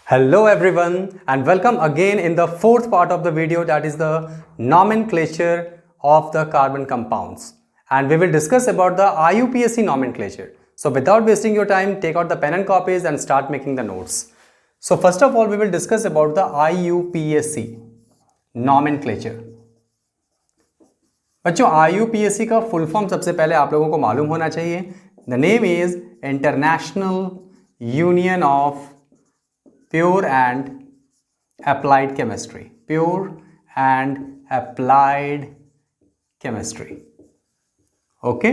Hello everyone and welcome again in the fourth part of the video, that is the nomenclature of the carbon compounds, and we will discuss about the IUPAC nomenclature. So without wasting your time, take out the pen and copies and start making the notes. So first of all we will discuss about the IUPAC nomenclature. बच्चों IUPAC का full form सबसे पहले आप लोगों को मालूम होना चाहिए. The name is international union of pure and applied chemistry. Pure and applied chemistry. Okay,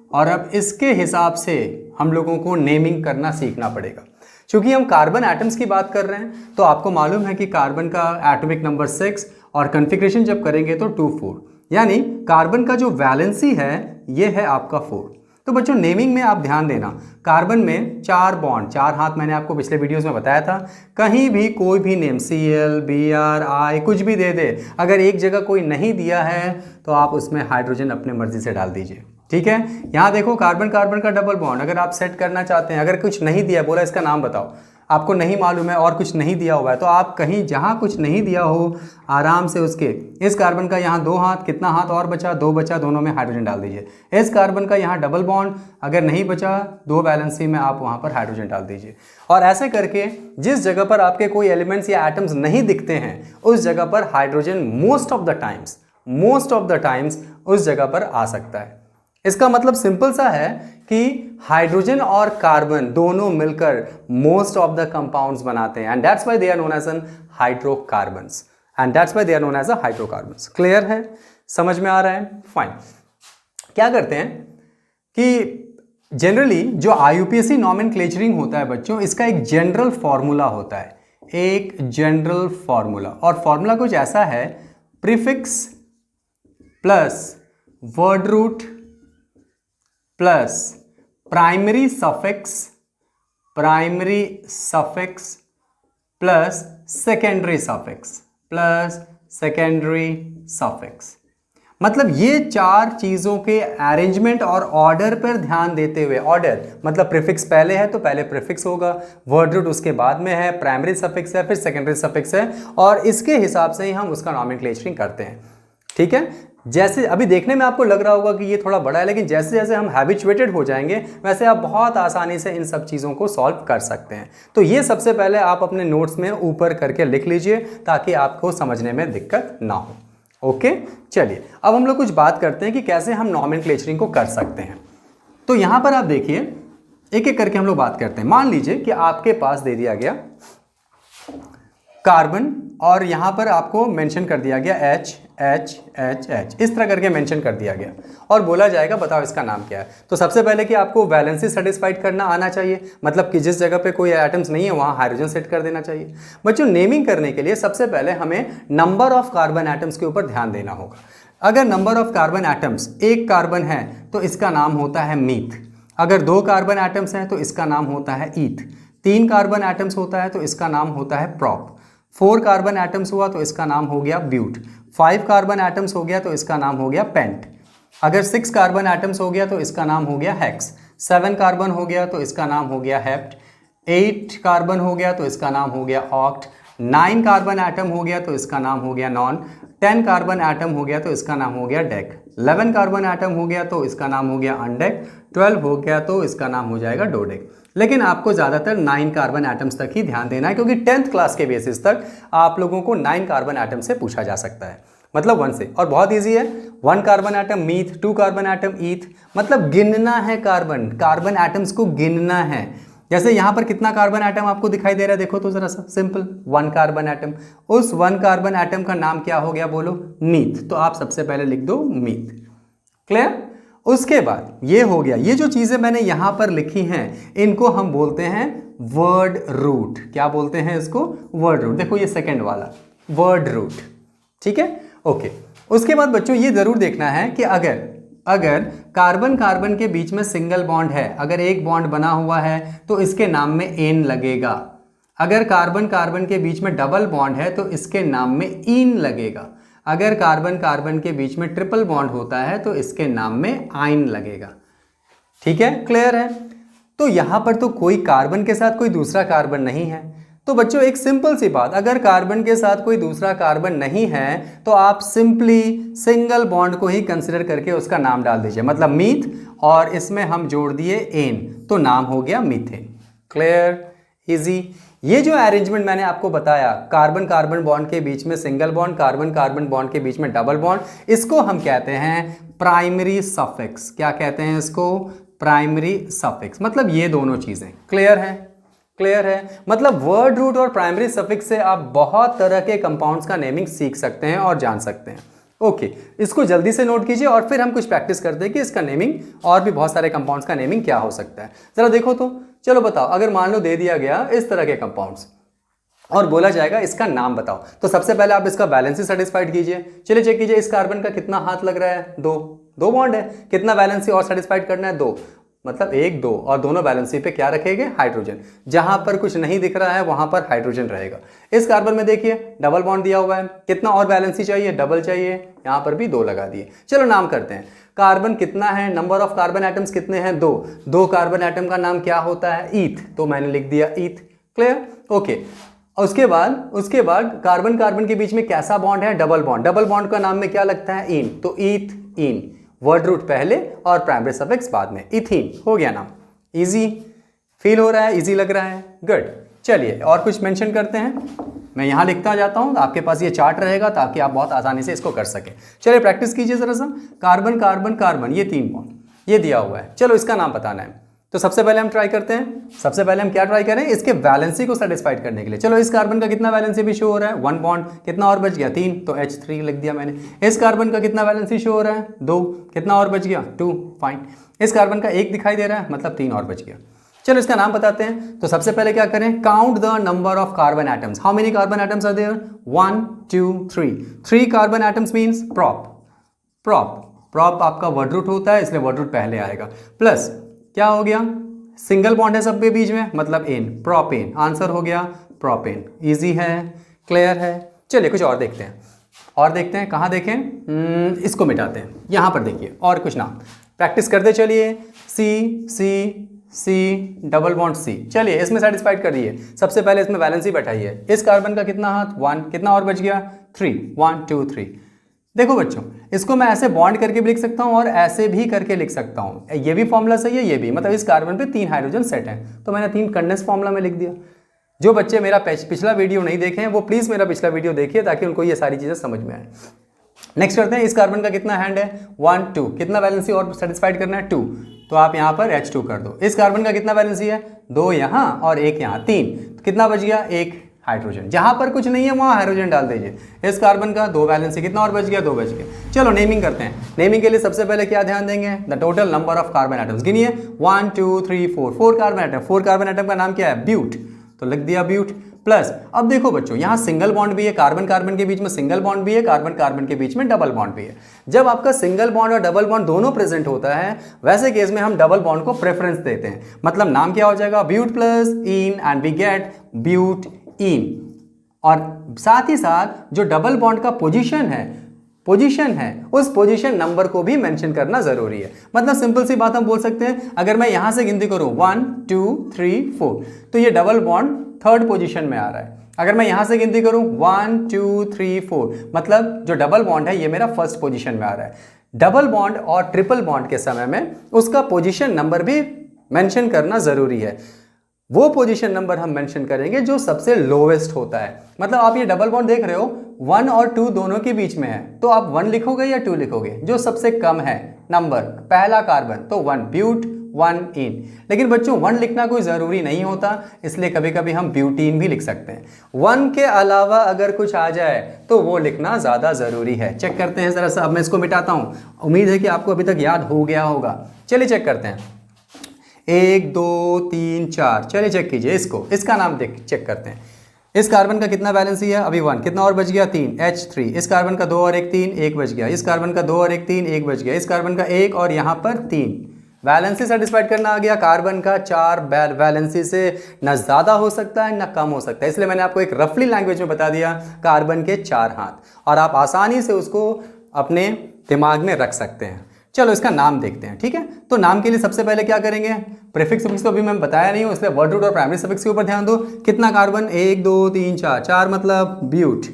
और अब इसके हिसाब से हम लोगों को नेमिंग करना सीखना पड़ेगा. क्योंकि हम कार्बन एटम्स की बात कर रहे हैं तो आपको मालूम है कि कार्बन का एटॉमिक नंबर 6 और कॉन्फ़िगरेशन जब करेंगे तो 2,4, यानी कार्बन का जो वैलेंसी है ये है आपका 4. तो बच्चों नेमिंग में आप ध्यान देना, कार्बन में 4 बॉन्ड, 4 हाथ मैंने आपको पिछले वीडियोस में बताया था. कहीं भी कोई भी नेम Cl, Br, I कुछ भी दे दे, अगर एक जगह कोई नहीं दिया है तो आप उसमें हाइड्रोजन अपने मर्जी से डाल दीजिए. ठीक है, यहाँ देखो कार्बन कार्बन का डबल बॉन्ड अगर आप सेट करना चाहते हैं, अगर कुछ नहीं दिया, बोला इसका नाम बताओ, आपको नहीं मालूम है और कुछ नहीं दिया हुआ है, तो आप कहीं जहाँ कुछ नहीं दिया हो आराम से उसके, इस कार्बन का यहाँ 2 हाथ, कितना हाथ और बचा, 2 बचा, दोनों में हाइड्रोजन डाल दीजिए. इस कार्बन का यहाँ डबल बॉन्ड अगर नहीं बचा, 2 वैलेंसी में आप वहाँ पर हाइड्रोजन डाल दीजिए. और ऐसे करके जिस जगह पर आपके कोई एलिमेंट्स या एटम्स नहीं दिखते हैं उस जगह पर hydrogen most of the times उस जगह पर आ सकता है. इसका मतलब सिंपल सा है कि हाइड्रोजन और कार्बन दोनों मिलकर मोस्ट ऑफ द कंपाउंड्स बनाते हैं, and that's why they are known as hydrocarbons. Clear है, समझ में आ रहा है? फाइन. क्या करते हैं कि जनरली जो IUPAC नॉमेनक्लेचरिंग होता है बच्चों, इसका एक जनरल फॉर्मूला होता है, एक जनरल फॉर्मूला. और फॉर्मूला कुछ ऐसा है, prefix plus word root plus primary suffix plus secondary suffix. मतलब ये 4 चीजों के अरेंजमेंट और ऑर्डर पर ध्यान देते हुए, ऑर्डर मतलब प्रीफिक्स पहले है तो पहले प्रीफिक्स होगा, वर्ड रूट उसके बाद में है, प्राइमरी सफिक्स है, फिर सेकेंडरी सफिक्स है, और इसके हिसाब से ही हम उसका नॉमेनक्लेचरिंग करते हैं. ठीक है, जैसे अभी देखने में आपको लग रहा होगा कि ये थोड़ा बड़ा है, लेकिन जैसे जैसे हम हैबिचुएटेड हो जाएंगे वैसे आप बहुत आसानी से इन सब चीज़ों को सॉल्व कर सकते हैं. तो ये सबसे पहले आप अपने नोट्स में ऊपर करके लिख लीजिए ताकि आपको समझने में दिक्कत ना हो. ओके, चलिए अब हम लोग कुछ बात करते हैं कि कैसे हम नॉमेनक्लेचरिंग को कर सकते हैं. तो यहाँ पर आप देखिए, एक एक करके हम लोग बात करते हैं. मान लीजिए कि आपके पास दे दिया गया कार्बन और यहाँ पर आपको मेंशन कर दिया गया H, इस तरह करके मेंशन कर दिया गया, और बोला जाएगा बताओ इसका नाम क्या है. तो सबसे पहले कि आपको वैलेंसी सेटिस्फाइड करना आना चाहिए, मतलब कि जिस जगह पे कोई एटम्स नहीं है वहाँ हाइड्रोजन सेट कर देना चाहिए. बच्चों नेमिंग करने के लिए सबसे पहले हमें नंबर ऑफ कार्बन एटम्स के ऊपर ध्यान देना होगा. अगर number of carbon atoms 1 carbon है तो इसका नाम होता है मीथ. अगर 2 कार्बन एटम्स हैं तो इसका नाम होता है ईथ. 3 कार्बन एटम्स होता है तो इसका नाम होता है प्रॉप. 4 कार्बन एटम्स हुआ तो इसका नाम हो गया ब्यूट. 5 कार्बन एटम्स हो गया तो इसका नाम हो गया पेंट. अगर 6 कार्बन एटम्स हो गया तो इसका नाम हो गया हेक्स. 7 कार्बन हो गया तो इसका नाम हो गया हेप्ट. 8 कार्बन हो गया तो इसका नाम हो गया ऑक्ट. 9 कार्बन एटम हो गया तो इसका नाम हो गया नॉन. 10 कार्बन एटम हो गया तो इसका नाम हो गया डेक. 11 कार्बन एटम हो गया तो इसका नाम हो गया अनडेक. 12 हो गया तो इसका नाम हो जाएगा डोडेक. लेकिन आपको ज़्यादातर 9 कार्बन एटम्स तक ही ध्यान देना है, क्योंकि 10th क्लास के बेसिस तक आप लोगों को 9 कार्बन एटम से पूछा जा सकता है, मतलब 1 से. और बहुत इजी है, 1 carbon atom meth, 2 carbon atom eth, मतलब गिनना है कार्बन एटम्स को गिनना है. जैसे यहाँ पर कितना कार्बन एटम आपको दिखाई दे रहा है, देखो तो जरा सा, सिंपल 1 कार्बन एटम. उस 1 कार्बन एटम का नाम क्या हो गया, बोलो मीथ. तो आप सबसे पहले लिख दो मीथ. क्लियर? उसके बाद ये हो गया, ये जो चीजें मैंने यहां पर लिखी हैं इनको हम बोलते हैं वर्ड रूट. क्या बोलते हैं इसको? Word root. देखो ये सेकंड वाला वर्ड रूट. ठीक है, ओके. उसके बाद बच्चों ये जरूर देखना है कि अगर कार्बन कार्बन के बीच में सिंगल बॉन्ड है, अगर एक बॉन्ड बना हुआ है तो इसके नाम में एन लगेगा. अगर कार्बन कार्बन के बीच में डबल बॉन्ड है तो इसके नाम में ईन लगेगा. अगर कार्बन कार्बन के बीच में ट्रिपल बॉन्ड होता है तो इसके नाम में आइन लगेगा. ठीक है, क्लियर है? तो यहां पर तो कोई कार्बन के साथ कोई दूसरा कार्बन नहीं है, तो बच्चों एक सिंपल सी बात, अगर कार्बन के साथ कोई दूसरा कार्बन नहीं है तो आप सिंपली सिंगल बॉन्ड को ही कंसिडर करके उसका नाम डाल दीजिए, मतलब मीथ, और इसमें हम जोड़ दिए एन, तो नाम हो गया मीथेन। Clear, easy. ये जो अरेंजमेंट मैंने आपको बताया, कार्बन कार्बन बॉन्ड के बीच में single bond, carbon carbon bond के बीच में डबल बॉन्ड, इसको हम कहते हैं प्राइमरी सफिक्स। क्या कहते हैं इसको? Primary suffix. मतलब ये दोनों चीजें क्लियर है? क्लियर है? मतलब वर्ड रूट और प्राइमरी सफिक्स से आप बहुत तरह के कंपाउंड्स का नेमिंग सीख सकते हैं और जान सकते हैं। ओके, इसको जल्दी से नोट कीजिए और फिर हम कुछ प्रैक्टिस करते हैं कि इसका नेमिंग और भी बहुत सारे कंपाउंड्स का नेमिंग क्या हो सकता है। जरा देखो तो, चलो बताओ, अगर मान लो दे दिया गया इस तरह के कंपाउंड्स और बोला जाएगा इसका नाम बताओ, तो सबसे पहले आप इसका वैलेंसी सेटिस्फाइड कीजिए। चलिए चेक कीजिए, इस कार्बन का कितना हाथ लग रहा है? दो बॉन्ड है। कितना वैलेंसी और सेटिस्फाइड करना है? 2, मतलब 1 2, और दोनों वैलेंसी पे क्या रखेंगे? हाइड्रोजन। जहां पर कुछ नहीं दिख रहा है वहां पर हाइड्रोजन रहेगा। इस कार्बन में देखिए डबल बॉन्ड दिया हुआ है, कितना और वैलेंसी चाहिए? डबल चाहिए, यहां पर भी 2 लगा दिए। चलो नाम करते हैं। कार्बन कितना है? नंबर ऑफ कार्बन एटम्स कितने हैं? 2 कार्बन एटम का नाम क्या होता है? ईथ, तो मैंने लिख दिया ईथ। क्लियर? ओके। उसके बाद कार्बन कार्बन के बीच में कैसा बॉन्ड है? Double bond. डबल बॉन्ड का नाम में क्या लगता है? इन, तो ईथ इन, वर्ड रूट पहले और प्राइमरी सफिक्स बाद में, इथीन हो गया नाम। इजी फील हो रहा है? इजी लग रहा है? गुड। चलिए और कुछ मेंशन करते हैं। मैं यहां लिखता जाता हूं, आपके पास ये चार्ट रहेगा ताकि आप बहुत आसानी से इसको कर सकें। चलिए प्रैक्टिस कीजिए जरा सा। कार्बन कार्बन कार्बन, ये 3 बॉन्ड ये दिया हुआ है। चलो इसका नाम बताना है, तो सबसे पहले हम ट्राई करते हैं। सबसे पहले हम क्या ट्राई करें? इसके वैलेंसी को सेटिस्फाइड करने के लिए। चलो इस कार्बन का कितना वैलेंसी भी शो हो रहा है? 1 बॉन्ड, कितना और बच गया? 3, तो H3 लिख दिया मैंने। इस कार्बन का कितना वैलेंसी शो हो रहा है? 2, कितना और बच गया? 2, फाइन। इस कार्बन का 1 दिखाई दे रहा है, मतलब 3 और बच गया। चलो इसका नाम बताते हैं। तो सबसे पहले क्या करें? Count the number of carbon atoms. How many carbon atoms are there? 1 2 3। 3 carbon atoms means prop. Prop आपका वर्ड रूट होता है, इसलिए वर्ड रूट पहले आएगा। प्लस क्या हो गया? सिंगल बॉन्ड है सबके बीच में, मतलब एन, प्रोपेन। आंसर हो गया प्रोपेन। इजी है? क्लियर है? चलिए कुछ और देखते हैं। कहाँ देखें? इसको मिटाते हैं, यहां पर देखिए और कुछ नाम प्रैक्टिस करते चलिए। C double bond C. चलिए इसमें सेटिस्फाइड कर दिए। सबसे पहले इसमें वैलेंसी बैठाइए। इस कार्बन का कितना हाथ? 1, कितना और बच गया? 3, 1 2 3। देखो बच्चों, इसको मैं ऐसे बॉन्ड करके भी लिख सकता हूं और ऐसे भी करके लिख सकता हूं। ये भी फॉर्मूला सही है, ये भी, मतलब इस कार्बन पे 3 हाइड्रोजन सेट हैं, तो मैंने 3 कंडेंस फॉर्मूला में लिख दिया। जो बच्चे मेरा पिछला वीडियो नहीं देखे हैं वो प्लीज मेरा पिछला वीडियो देखिए ताकि उनको ये सारी चीजें समझ में आए। नेक्स्ट करते हैं। इस कार्बन का कितना हैंड है? 1 2, कितना वैलेंसी और सेटिस्फाइड करना है? 2, तो आप यहां पर H2 कर दो। इस कार्बन का कितना वैलेंसी है? 2 यहां और 1 यहां, 3, तो कितना बच गया? 1 हाइड्रोजन। जहां पर कुछ नहीं है वहां हाइड्रोजन डाल दीजिए। इस कार्बन का 2 वैलेंसी, कितना और बच गया? 2 बच गया। चलो नेमिंग करते हैं। नेमिंग के लिए सबसे पहले क्या ध्यान देंगे? The total number of carbon atoms. गिनिए, 1 2 3 4 कार्बन एटम। 4 कार्बन एटम का नाम क्या है? ब्यूट, तो लिख दिया ब्यूट। प्लस अब देखो बच्चों, यहां सिंगल बॉन्ड भी है, कार्बन कार्बन के बीच में सिंगल बॉन्ड भी है, कार्बन कार्बन के बीच में डबल बॉन्ड भी है। जब आपका सिंगल बॉन्ड और डबल बॉन्ड दोनों प्रेजेंट होता है, वैसे केस में हम डबल बॉन्ड को प्रेफरेंस देते हैं। मतलब नाम क्या हो जाएगा? But plus ine, and we get but ine. और साथ ही साथ जो डबल बॉन्ड का पोजीशन है उस पोजीशन नंबर को भी मेंशन करना जरूरी है। मतलब सिंपल सी बात हम बोल सकते हैं, अगर मैं यहां से गिनती करूं 1 2 3 4, तो ये डबल बॉन्ड 3rd पोजीशन में आ रहा है। अगर मैं यहां से गिनती करूं 1 2 3 4, मतलब जो डबल बॉन्ड है ये मेरा 1st पोजीशन में आ रहा है। डबल बॉन्ड और ट्रिपल बॉन्ड के समय में उसका पोजीशन नंबर भी मेंशन करना जरूरी है। वो पोजीशन नंबर हम मेंशन करेंगे जो सबसे लोवेस्ट होता है। मतलब आप ये डबल बॉन्ड देख रहे हो, 1 और 2 दोनों के बीच में है, तो आप 1 लिखोगे या 2 लिखोगे? जो सबसे कम है नंबर, पहला कार्बन, तो 1 ब्यूट 1 इन। लेकिन बच्चों 1 लिखना कोई जरूरी नहीं होता, इसलिए कभी कभी हम ब्यूटीन भी लिख सकते हैं। 1 के अलावा अगर कुछ आ जाए तो वो लिखना ज्यादा जरूरी है। चेक करते हैं जरा सा। अब मैं इसको मिटाता हूं, उम्मीद है कि आपको अभी तक याद हो गया होगा। चलिए चेक करते हैं। 1 2 3 4, चलिए चेक कीजिए इसको। इसका नाम चेक करते हैं। इस कार्बन का कितना वैलेंसी है? अभी 1, कितना और बच गया? 3, H3। इस कार्बन का 2 और 1 3, 1 बच गया। इस कार्बन का 2 और 1 3, 1 बच गया। इस कार्बन का 1 और यहाँ पर 3। वैलेंसी सेटिस्फाइड करना आ गया। कार्बन का 4 वैलेंसी से न ज़्यादा हो सकता है न कम हो सकता है, इसलिए मैंने आपको एक रफली लैंग्वेज में बता दिया कार्बन के 4 हाथ, और आप आसानी से उसको अपने दिमाग में रख सकते हैं। चलो इसका नाम देखते हैं, ठीक है। तो नाम के लिए सबसे पहले क्या करेंगे, प्रीफिक्स सफिक्स तो अभी मैं बताया नहीं हूँ, इसलिए वर्ड रूट और प्राइमरी सफिक्स के ऊपर ध्यान दो। कितना कार्बन, 1 2 3 4, 4 मतलब ब्यूट,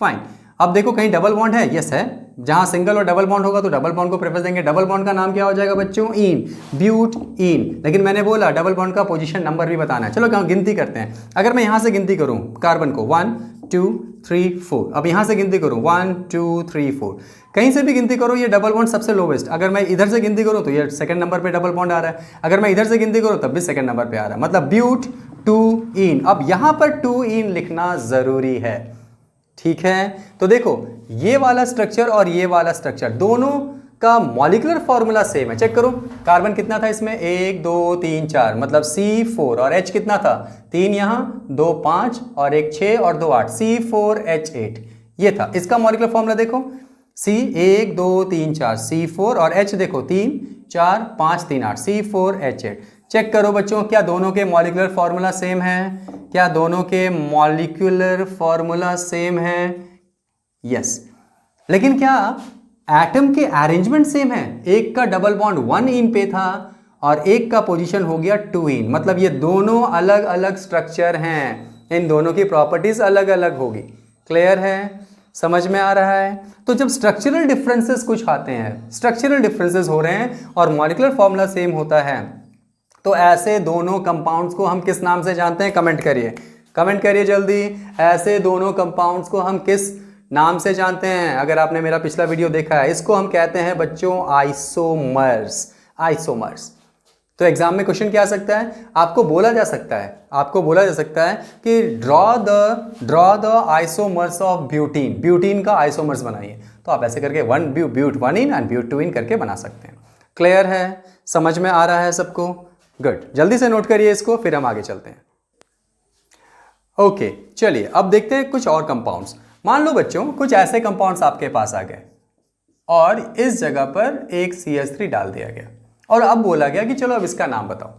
फाइन। अब देखो कहीं डबल बॉन्ड है, यस है, जहां सिंगल और डबल बॉन्ड होगा तो डबल बॉन्ड को प्रेफरेंस देंगे। डबल बॉन्ड का नाम क्या हो जाएगा बच्चों, इन, ब्यूट इन। लेकिन मैंने बोला डबल बॉन्ड का पोजीशन नंबर भी बताना है। चलो गिनती करते हैं। अगर मैं यहां से गिनती करूं कार्बन को 1 2 3 4, अब यहां से गिनती करूं 1 2 3 4, कहीं से भी गिनती करो ये डबल बॉन्ड सबसे लोवेस्ट। अगर मैं इधर से गिनती करूं तो ये सेकंड नंबर पे डबल बॉन्ड आ रहा है, अगर मैं इधर से गिनती करूं तब भी सेकंड नंबर पे आ रहा है, मतलब ब्यूट 2 इन। अब यहां पर 2 इन लिखना जरूरी है, ठीक है। तो देखो ये वाला स्ट्रक्चर और ये वाला स्ट्रक्चर दोनों का मॉलिक्यूलर फॉर्मूला सेम है। चेक करो, कार्बन कितना था इसमें, 1 2 3 4, मतलब C4, और H कितना था, 3 यहां, 2 5 और 1 6 और 2 8, C4H8 ये था। इसका मॉलिक्यूलर फॉर्मूला देखो, C 1 2 3 4 C4, और H देखो 3 4 5 3 8 C4H8। चेक करो बच्चों, क्या दोनों के मॉलिक्यूलर फॉर्मूला सेम है, क्या दोनों के मॉलिक्यूलर फॉर्मूला सेम है, यस। लेकिन क्या एटम के अरेंजमेंट सेम है, एक का डबल बॉन्ड 1 इन पे था और एक का पोजीशन हो गया 2 इन, मतलब ये दोनों अलग अलग स्ट्रक्चर हैं, इन दोनों की प्रॉपर्टीज अलग अलग होगी। क्लियर है, समझ में आ रहा है। तो जब स्ट्रक्चरल डिफरेंसेस कुछ आते हैं, स्ट्रक्चरल डिफरेंसेस हो रहे हैं और मॉलिक्यूलर फॉर्मूला सेम होता है, तो ऐसे दोनों कंपाउंड्स को हम किस नाम से जानते हैं, कमेंट करिए, कमेंट करिए जल्दी। ऐसे दोनों कंपाउंड्स को हम किस नाम से जानते हैं? अगर आपने मेरा पिछला वीडियो देखा है, इसको हम कहते हैं बच्चों आइसोमर्स, आइसोमर्स। तो एग्जाम में क्वेश्चन क्या आ सकता है, आपको बोला जा सकता है, आपको बोला जा सकता है कि draw the isomers of butene, butene का आइसोमर्स बनाइए। तो आप ऐसे करके ब्यूट 1 इन एंड ब्यूट 2 इन करके बना सकते हैं। क्लियर है, समझ में आ रहा है सबको? गुड, जल्दी से नोट करिए इसको, फिर हम आगे चलते हैं। ओके चलिए अब देखते हैं कुछ और कंपाउंड्स। मान लो बच्चों कुछ ऐसे कंपाउंड्स आपके पास आ गए और इस जगह पर एक CH3 डाल दिया गया और अब बोला गया कि चलो अब इसका नाम बताओ,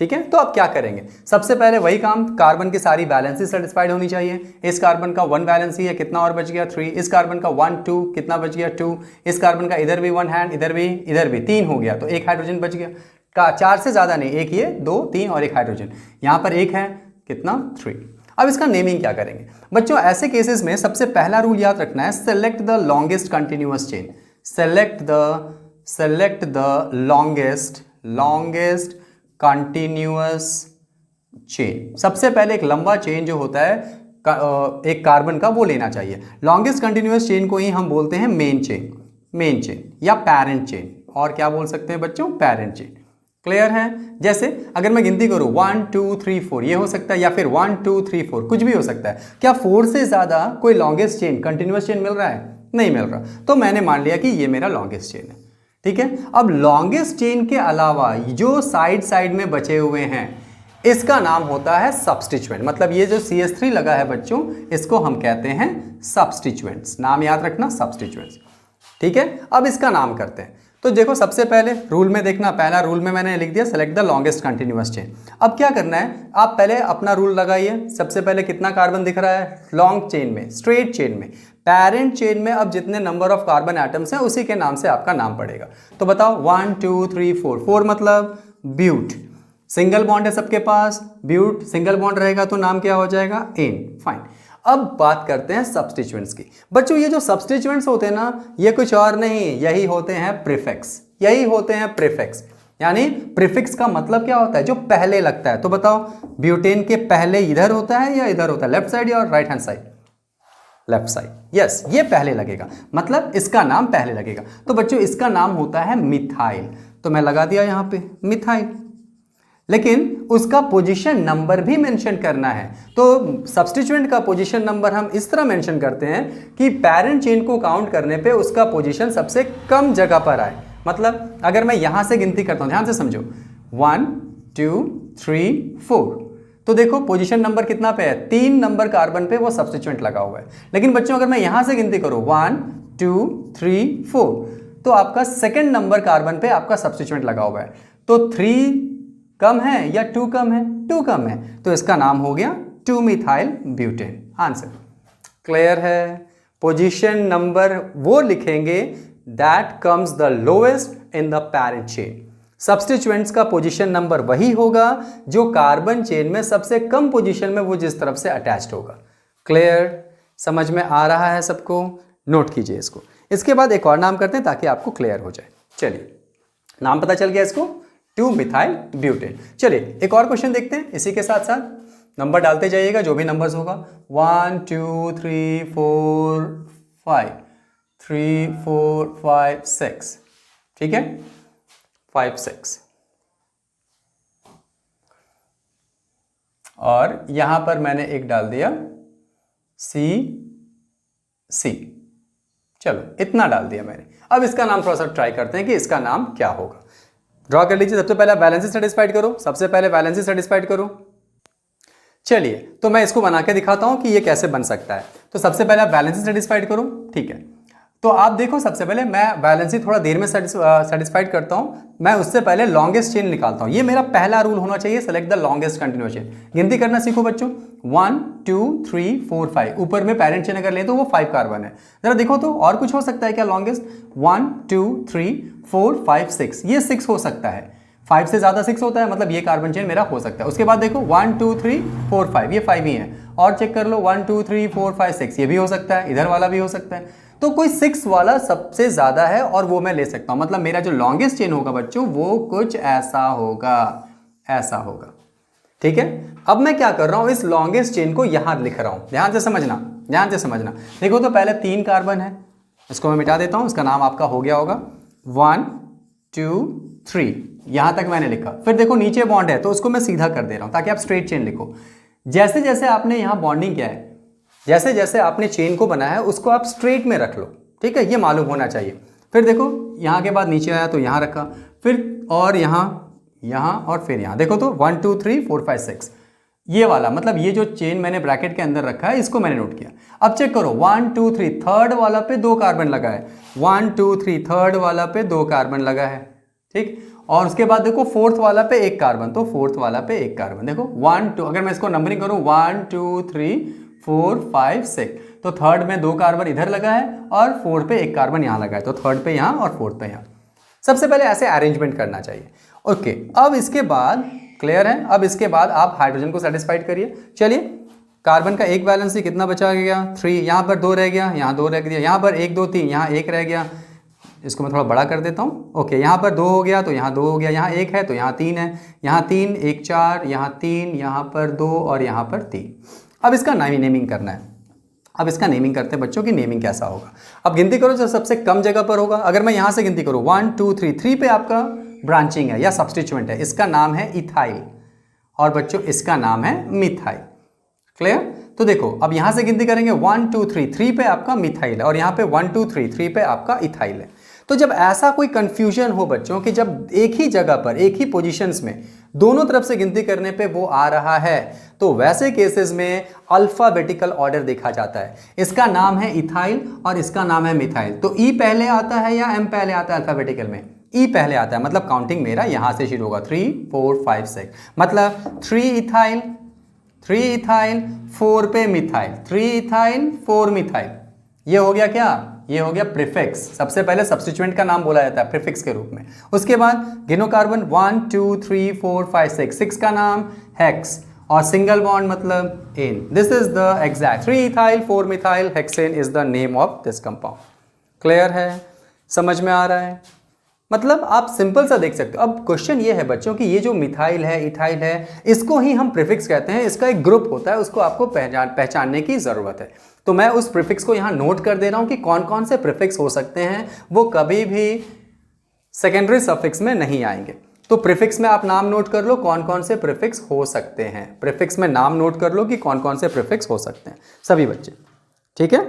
ठीक है। तो अब क्या करेंगे, सबसे पहले वही काम, कार्बन की सारी वैलेंसी सेटिस्फाइड होनी चाहिए। इस कार्बन का 1 वैलेंसी है, कितना और बच गया 3। इस कार्बन का 1 2, कितना बच गया 2। इस कार्बन का इधर भी 1 हैंड, इधर भी 3 हो गया, तो एक हाइड्रोजन बच गया। 4 से ज्यादा नहीं, एक ये 2 3 और एक हाइड्रोजन, यहां पर एक है, कितना 3। अब इसका नेमिंग क्या करेंगे बच्चों, ऐसे केसेस में सबसे पहला रूल याद रखना है, select the longest continuous chain. Select the longest continuous chain. सबसे पहले एक लंबा चेन जो होता है एक कार्बन का, वो लेना चाहिए। लॉन्गेस्ट कंटिन्यूअस चेन को ही हम बोलते हैं मेन चेन या पेरेंट चेन, और क्या बोल सकते हैं बच्चों, पेरेंट चेन। क्लियर है। जैसे अगर मैं गिनती करूं 1 2 3 4, ये हो सकता है, या फिर 1 2 3 4, कुछ भी हो सकता है। क्या 4 से ज्यादा कोई लॉन्गेस्ट चेन, कंटिन्यूअस चेन मिल रहा है? नहीं मिल रहा, तो मैंने मान लिया कि ये मेरा लॉन्गेस्ट चेन है, ठीक है। अब लॉन्गेस्ट चेन के अलावा जो साइड में बचे हुए हैं, इसका नाम होता है सब्स्टिट्यूएंट। मतलब ये जो CH3 लगा है बच्चों, इसको हम कहते हैं सब्स्टिट्यूएंट्स। नाम याद रखना, सब्स्टिट्यूएंट्स, ठीक है। अब इसका नाम करते हैं। तो देखो सबसे पहले रूल में देखना, पहला रूल में मैंने लिख दिया select the longest continuous chain. अब क्या करना है, आप पहले अपना रूल लगाइए। सबसे पहले कितना कार्बन दिख रहा है लॉन्ग चेन में, स्ट्रेट चेन में, पेरेंट चेन में। अब जितने नंबर ऑफ कार्बन एटम्स हैं उसी के नाम से आपका नाम पड़ेगा। तो बताओ 1 2 3 4, 4 मतलब ब्यूट, सिंगल बॉन्ड है सबके पास, ब्यूट सिंगल बॉन्ड रहेगा तो नाम क्या हो जाएगा, एन। फाइन। अब बात करते हैं सब्स्टिट्यूएंट्स की। बच्चों ये जो सब्स्टिट्यूएंट्स होते हैं ना, ये कुछ और नहीं, यही होते हैं प्रीफिक्स, यही होते हैं प्रीफिक्स। यानी प्रीफिक्स का मतलब क्या होता है, जो पहले लगता है। तो बताओ ब्यूटेन के पहले इधर होता है या इधर होता है, लेफ्ट साइड या right hand side? Left side, yes, ये पहले लगेगा, मतलब इसका नाम पहले लगेगा। तो बच्चों इसका नाम होता है मिथाइल, तो मैं लगा दिया यहां पे मिथाइल। लेकिन उसका पोजीशन नंबर भी मेंशन करना है। तो सब्स्टिट्यूएंट का पोजीशन नंबर हम इस तरह मेंशन करते हैं कि पेरेंट चेन को काउंट करने पे उसका पोजीशन सबसे कम जगह पर आए। मतलब अगर मैं यहां से गिनती करता हूं, ध्यान से समझो, 1 2 3 4, तो देखो पोजीशन नंबर कितना पे है, 3 नंबर कार्बन पे वो सब्स्टिट्यूएंट लगा हुआ है। लेकिन बच्चों अगर मैं यहां से गिनती करूं 1 2 3 4, तो आपका सेकंड नंबर कार्बन पे आपका सब्स्टिट्यूएंट लगा हुआ है। तो 3 कम है या 2 कम है? 2 कम है, तो इसका नाम हो गया 2 मिथाइल ब्यूटेन। आंसर क्लियर है। पोजीशन नंबर वो लिखेंगे that comes the lowest in the parent chain. Substituents का पोजीशन नंबर वही होगा जो कार्बन चेन में सबसे कम पोजीशन में वो जिस तरफ से अटैच्ड होगा। क्लियर? समझ में आ रहा है सबको? नोट कीजिए इसको। इसके बाद एक और नाम करते हैं ताकि आपको क्लियर हो जाए। चलिए, नाम पता चल गया इसको, 2 मिथाइल ब्यूटेन। चलिए एक और क्वेश्चन देखते हैं इसी के साथ साथ। नंबर डालते जाइएगा जो भी नंबर्स होगा, 1 2 3 4 5 3 4 5 6, ठीक है, 5 6। और यहां पर मैंने एक डाल दिया C। चलो इतना डाल दिया मैंने। अब इसका नाम थोड़ा सा ट्राई करते हैं कि इसका नाम क्या होगा। ड्रॉ कर लीजिए। सबसे पहले वैलेंसी सेटिस्फाइड करो, सबसे पहले वैलेंसी सेटिस्फाइड करो। चलिए तो मैं इसको बना के दिखाता हूं कि ये कैसे बन सकता है। तो सबसे पहले आप वैलेंसी सेटिस्फाइड करो, ठीक है। तो आप देखो, सबसे पहले मैं वैलेंसी थोड़ा देर में सेटिस्फाइड करता हूं, मैं उससे पहले लॉन्गेस्ट चेन निकालता हूं। ये मेरा पहला रूल होना चाहिए, select the longest continuous chain. गिनती करना सीखो बच्चों, 1 2 3 4 5। ऊपर में पेरेंट चेन अगर ले तो वो 5 कार्बन है। जरा देखो तो और कुछ हो सकता है क्या लॉन्गेस्ट? 1 2 3 4 5 6, ये 6 हो सकता है। 5 से ज्यादा 6 होता है, मतलब ये कार्बन चेन मेरा हो सकता है। उसके बाद देखो 1 2 3 4 5, ये 5 ही है। और चेक कर लो 1 2 3 4 5 6, ये भी हो सकता है, इधर वाला भी हो सकता है। तो कोई 6 वाला सबसे ज्यादा है और वो मैं ले सकता हूं। मतलब मेरा जो लॉन्गेस्ट चेन होगा बच्चों वो कुछ ऐसा होगा, ऐसा होगा, ठीक है। अब मैं क्या कर रहा हूं, इस लॉन्गेस्ट चेन को यहां लिख रहा हूं। ध्यान से समझना, ध्यान से समझना। देखो तो पहले 3 कार्बन है, इसको मैं मिटा देता हूं। इसका नाम आपका हो गया होगा 1 2 3, यहां तक मैंने लिखा। फिर देखो नीचे बॉन्ड है तो उसको मैं सीधा कर दे रहा हूं ताकि आप स्ट्रेट चेन लिखो। जैसे जैसे आपने यहां बॉन्डिंग किया है, जैसे जैसे आपने चेन को बनाया है, उसको आप स्ट्रेट में रख लो, ठीक है, ये मालूम होना चाहिए। फिर देखो यहाँ के बाद नीचे आया तो यहाँ रखा, फिर और यहाँ और फिर यहाँ। देखो तो 1 2 3 4 5 6, ये वाला, मतलब ये जो चेन मैंने ब्रैकेट के अंदर रखा है इसको मैंने नोट किया। अब चेक करो 1 2 3, थर्ड वाला पे 2 कार्बन लगा है। 1 2 3, थर्ड वाला पे 2 कार्बन लगा है, ठीक। और उसके बाद देखो फोर्थ वाला पे 1 कार्बन, तो फोर्थ वाला पे 1 कार्बन। देखो 1 2, अगर मैं इसको नंबरिंग करूँ 1 2 3 4 5 6, तो थर्ड में 2 कार्बन इधर लगा है और फोर्थ पे 1 कार्बन यहाँ लगा है। तो थर्ड पे यहाँ और फोर्थ पे यहाँ। सबसे पहले ऐसे अरेंजमेंट करना चाहिए। ओके, अब इसके बाद क्लियर है। अब इसके बाद आप हाइड्रोजन को सेटिस्फाइड करिए। चलिए, कार्बन का एक वैलेंसी कितना बचा गया? 3। यहाँ पर 2 रह गया, यहाँ 2 रह गया, यहाँ पर 1 2 3, यहाँ 1 रह गया। इसको मैं थोड़ा बड़ा कर देता हूँ। ओके, यहाँ पर 2 हो गया तो यहाँ 2 हो गया, यहाँ 1 है तो यहाँ 3 है, यहाँ 3 1 4, यहाँ 3, यहाँ पर 2 और यहाँ पर 3। अब इसका नेमिंग करना है। अब इसका नेमिंग करते हैं बच्चों की, नेमिंग कैसा होगा। अब गिनती करो जो सबसे कम जगह पर होगा। अगर मैं यहाँ से गिनती करूँ 1 2 3, 3 पे आपका ब्रांचिंग है या सब्स्टिट्यूएंट है, इसका नाम है इथाइल और बच्चों इसका नाम है मिथाइल। क्लियर? तो देखो अब यहाँ से गिनती करेंगे 1 2 3, 3 पे आपका मिथाइल है और यहाँ पे 1 2 3, 3 पे आपका इथाइल है। तो जब ऐसा कोई कंफ्यूजन हो बच्चों कि जब एक ही जगह पर एक ही पोजीशंस में दोनों तरफ से गिनती करने पे वो आ रहा है, तो वैसे केसेस में अल्फाबेटिकल ऑर्डर देखा जाता है। इसका नाम है इथाइल और इसका नाम है मिथाइल। तो ई पहले आता है या एम पहले आता है? अल्फाबेटिकल में ई पहले आता है, मतलब काउंटिंग मेरा यहां से शुरू होगा 3 4 5 6, मतलब 3 इथाइल 4 पे मिथाइल, 3 इथाइल 4 मिथाइल। ये हो गया क्या? ये हो गया प्रीफिक्स। सबसे पहले सब्स्टिट्यूएंट का नाम बोला जाता है प्रीफिक्स के रूप में। उसके बाद गिनो कार्बन 1 2 3 4 5 6, 6 का नाम हेक्स और सिंगल बॉन्ड मतलब ane. This is the exact 3 ethyl 4 methyl hexane is the name of this compound. Clear है? समझ में आ रहा है? मतलब आप सिंपल सा देख सकते हो। अब क्वेश्चन ये है बच्चों कि ये जो मिथाइल है इथाइल है, इसको ही हम प्रीफिक्स कहते हैं। इसका एक ग्रुप होता है, उसको आपको पहचानने की जरूरत है। तो मैं उस प्रीफिक्स को यहाँ नोट कर दे रहा हूँ कि कौन कौन से प्रीफिक्स हो सकते हैं, वो कभी भी सेकेंडरी सफिक्स में नहीं आएंगे। तो प्रीफिक्स में आप नाम नोट कर लो कौन कौन से प्रीफिक्स हो सकते हैं। प्रीफिक्स में नाम नोट कर लो कि कौन कौन से प्रीफिक्स हो सकते हैं सभी बच्चे, ठीक है।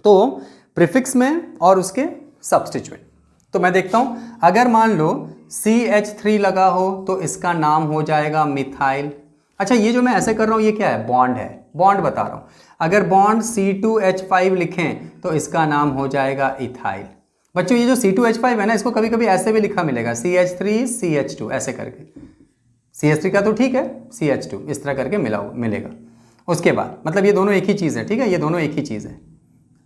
तो प्रीफिक्स में और उसके सब्स्टिट्यूएंट। तो मैं देखता हूं, अगर मान लो CH3 लगा हो तो इसका नाम हो जाएगा मिथाइल। अच्छा, ये जो मैं ऐसे कर रहा हूं ये क्या है? बॉन्ड है, बॉन्ड बता रहा हूं। अगर बॉन्ड C2H5 लिखें तो इसका नाम हो जाएगा इथाइल। बच्चों ये जो C2H5 है ना, इसको कभी कभी ऐसे भी लिखा मिलेगा CH3 CH2 ऐसे करके। CH3 का तो ठीक है, CH2 इस तरह करके मिलेगा। उसके बाद मतलब ये दोनों एक ही चीज़ है, ठीक है, ये दोनों एक ही चीज़ है।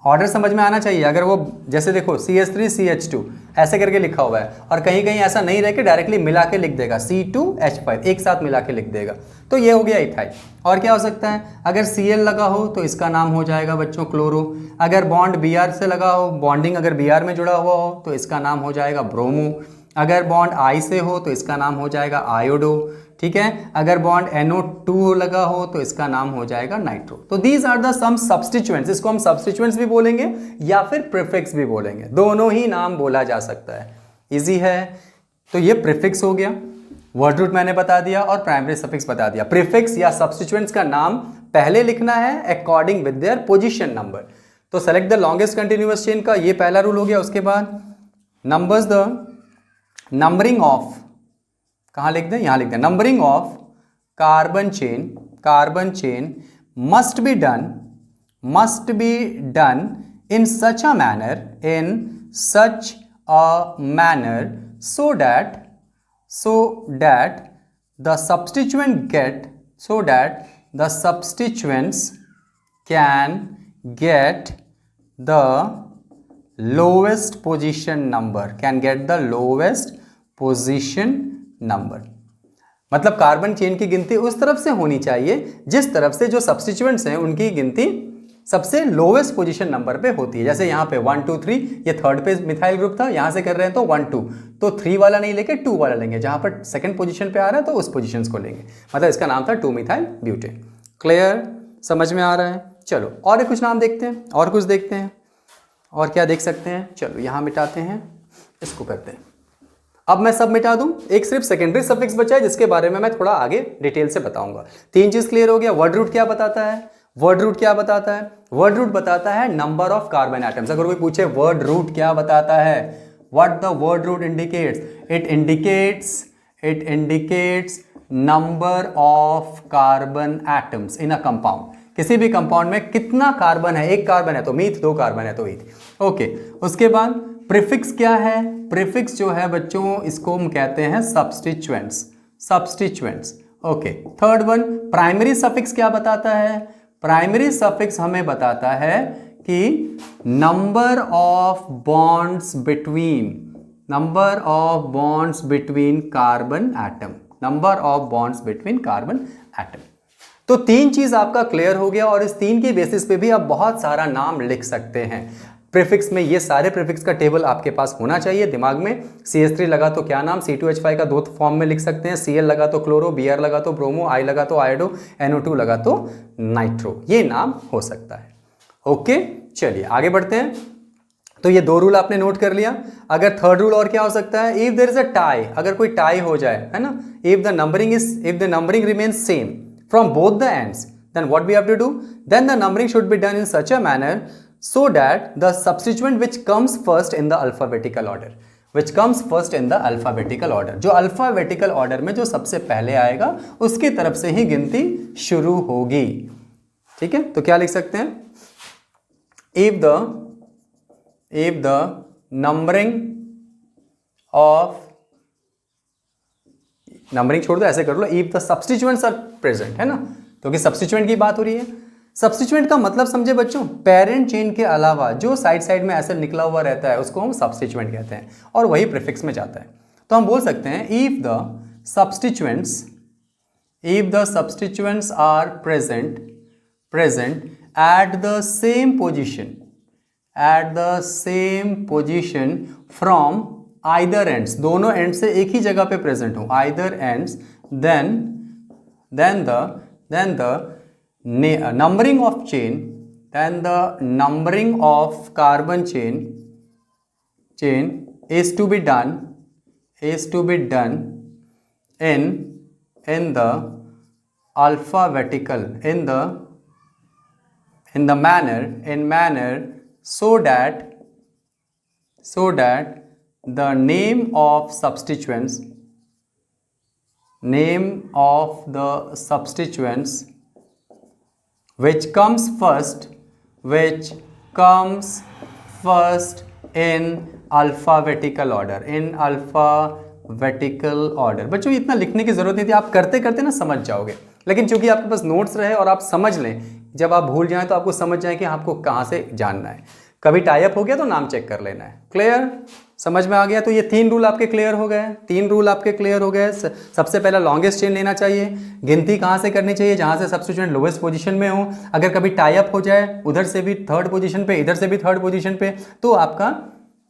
ऑर्डर समझ में आना चाहिए। अगर वो जैसे देखो CH3 CH2 ऐसे करके लिखा हुआ है और कहीं कहीं ऐसा नहीं रह के डायरेक्टली मिला के लिख देगा C2H5 एक साथ मिला के लिख देगा, तो ये हो गया इथाइल। और क्या हो सकता है, अगर Cl लगा हो तो इसका नाम हो जाएगा बच्चों क्लोरो। अगर बॉन्ड Br से लगा हो, बॉन्डिंग अगर Br में जुड़ा हुआ हो तो इसका नाम हो जाएगा ब्रोमो। अगर बॉन्ड I से हो तो इसका नाम हो जाएगा आयोडो। ठीक है, अगर बॉन्ड NO2 लगा हो तो इसका नाम हो जाएगा नाइट्रो। तो these are the some substituents. इसको हम सब्स्टिट्यूएंट्स भी बोलेंगे या फिर प्रीफिक्स भी बोलेंगे, दोनों ही नाम बोला जा सकता है। इजी है। तो ये प्रीफिक्स हो गया, वर्ड रूट मैंने बता दिया और प्राइमरी सफिक्स बता दिया। प्रीफिक्स या सब्स्टिट्यूएंट्स का नाम पहले लिखना है according with their position number. तो select the longest continuous chain का ये पहला रूल हो गया। उसके बाद नंबर्स द नंबरिंग ऑफ, कहाँ लिख दें, यहाँ लिख दें, numbering of carbon chain must be done in such a manner so that the substituents can get the lowest position number, मतलब कार्बन चेन की गिनती उस तरफ से होनी चाहिए जिस तरफ से जो सब्स्टिट्यूएंट्स हैं उनकी गिनती सबसे लोवेस्ट पोजीशन नंबर पे होती है। जैसे यहाँ पे 1 2 3, ये थर्ड पे मिथाइल ग्रुप था, यहाँ से कर रहे हैं तो 1 2, तो 3 वाला नहीं लेके 2 वाला लेंगे, जहाँ पर सेकंड पोजीशन पे आ रहा है तो उस पोजीशन को लेंगे। मतलब इसका नाम था 2 मिथाइल ब्यूटेन। क्लियर, समझ में आ रहा है। चलो और कुछ नाम देखते हैं, और कुछ देखते हैं, और क्या देख सकते हैं। चलो यहाँ मिटाते हैं, इसको करते हैं। अब मैं सब मिटा दूं, एक सिर्फ सेकेंडरी सफिक्स बचा है जिसके बारे में मैं थोड़ा आगे डिटेल से बताऊंगा। 3 चीज क्लियर हो गया। वर्ड रूट क्या बताता है, वर्ड रूट क्या बताता है, वर्ड रूट बताता है नंबर ऑफ कार्बन एटम्स। अगर कोई पूछे वर्ड रूट क्या बताता है, what the word root indicates, it indicates number of carbon atoms in a compound. किसी भी कंपाउंड में कितना कार्बन है, एक कार्बन है तो मीथ, 2 कार्बन है तो ईथ। ओके, उसके बाद प्रीफिक्स क्या है, प्रीफिक्स जो है बच्चों इसको हम कहते हैं substituents. Okay, third one primary suffix क्या बताता है, प्राइमरी सफिक्स हमें बताता है कि number of bonds between carbon atom, तो 3 चीज आपका क्लियर हो गया और इस 3 के बेसिस पे भी आप बहुत सारा नाम लिख सकते हैं। प्रीफिक्स में ये सारे प्रीफिक्स का टेबल आपके पास होना चाहिए दिमाग में। CH3 लगा तो क्या नाम, C2H5 का 2 फॉर्म में लिख सकते हैं, Cl लगा तो क्लोरो, Br लगा तो ब्रोमो, I लगा तो आयोडो, NO2 लगा तो नाइट्रो, ये नाम हो सकता है। ओके, चलिए आगे बढ़ते हैं। तो ये 2 रूल आपने नोट कर लिया। अगर थर्ड रूल और क्या हो सकता है, if there is a tie, अगर कोई टाई हो जाए, है ना, if the numbering remains same from both the ends, then what we have to do, then the numbering should be done in such a manner so that the substituent which comes first in the alphabetical order, जो alphabetical order में जो सबसे पहले आएगा उसकी तरफ से ही गिनती शुरू होगी। ठीक है, तो क्या लिख सकते हैं, if the numbering छोड़ दो, ऐसे कर लो, if the substituents are present, है ना, क्योंकि सब्स्टिट्यूएंट की बात हो रही है। सब्स्टिट्यूएंट का मतलब समझे बच्चों, पेरेंट चेन के अलावा जो साइड में ऐसे निकला हुआ रहता है उसको हम सब्स्टिट्यूएंट कहते हैं और वही प्रीफिक्स में जाता है। तो हम बोल सकते हैं if the substituents are present at the same position from either ends, दोनों एंड से एक ही जगह पे प्रेजेंट हो, either ends, then the numbering of carbon chain is to be done in the alphabetical manner so that the name of the substituents which comes first in alphabetical order, बच्चों इतना लिखने की जरूरत नहीं थी, आप करते करते ना समझ जाओगे, लेकिन चूंकि आपके पास नोट्स रहे और आप समझ लें जब आप भूल जाएं तो आपको समझ जाएं कि आपको कहाँ से जानना है। कभी टाइप हो गया तो नाम चेक कर लेना है। क्लियर, समझ में आ गया? तो ये 3 रूल आपके क्लियर हो गए, 3 रूल आपके क्लियर हो गए। सबसे पहला लॉन्गेस्ट चेन लेना चाहिए, गिनती कहाँ से करनी चाहिए, जहाँ से सब्स्टिट्यूएंट लोवेस्ट पोजीशन में हो। अगर कभी टाइप हो जाए उधर से भी थर्ड पोजीशन पे, इधर से भी थर्ड पोजीशन पे, तो आपका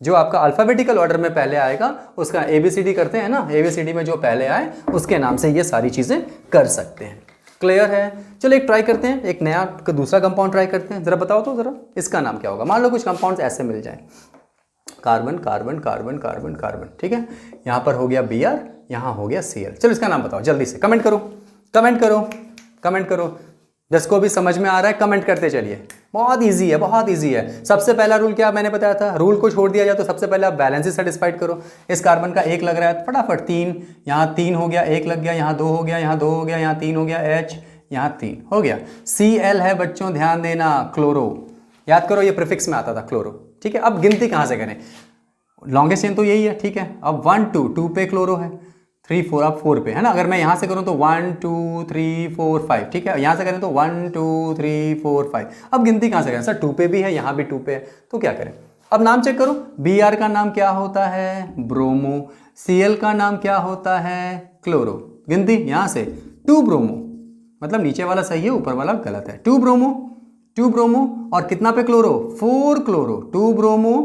जो आपका अल्फाबेटिकल ऑर्डर में पहले आएगा उसका ABCD करते हैं ना, ABCD में जो पहले आए उसके नाम से ये सारी चीज़ें कर सकते हैं। क्लियर है? चलो एक ट्राई करते हैं, एक नया दूसरा कंपाउंड ट्राई करते हैं। ज़रा बताओ तो ज़रा इसका नाम क्या होगा। मान लो कुछ कंपाउंड्स ऐसे मिल जाए, carbon carbon carbon carbon carbon, ठीक है, यहाँ पर हो गया Br, यहाँ हो गया Cl। चलो इसका नाम बताओ जल्दी से, कमेंट करो कमेंट करो कमेंट करो। जिसको भी समझ में आ रहा है कमेंट करते चलिए। बहुत इजी है, बहुत इजी है। सबसे पहला रूल क्या मैंने बताया था, रूल को छोड़ दिया जाए तो सबसे पहले आप बैलेंस सेटिस्फाइड करो। इस कार्बन का 1 लग रहा है, फटाफट 3, यहाँ 3 हो गया, 1 लग गया, यहाँ 2 हो गया, यहाँ 2 हो गया, यहाँ 3 हो गया, H यहाँ 3 हो गया। Cl है बच्चों, ध्यान देना, क्लोरो, याद करो ये प्रीफिक्स में आता था क्लोरो, ठीक है। अब गिनती कहाँ से करें, लॉन्गेस्ट चेन तो यही है, ठीक है। अब 1 2 2 पे क्लोरो है, 3 4 अब 4 पे है ना। अगर मैं यहाँ से करूँ तो 1 2 3 4 5, ठीक है। यहाँ से करें तो 1 2 3 4 5। अब गिनती कहाँ से करें सर, 2 पे भी है, यहाँ भी 2 पे है, तो क्या करें। अब नाम चेक करो, Br का नाम क्या होता है, ब्रोमो। Cl का नाम क्या होता है, क्लोरो। गिनती यहाँ से 2 ब्रोमो, मतलब नीचे वाला सही है, ऊपर वाला गलत है। 2 ब्रोमो 2 ब्रोमो और कितना पे क्लोरो, 4 क्लोरो, 2 ब्रोमो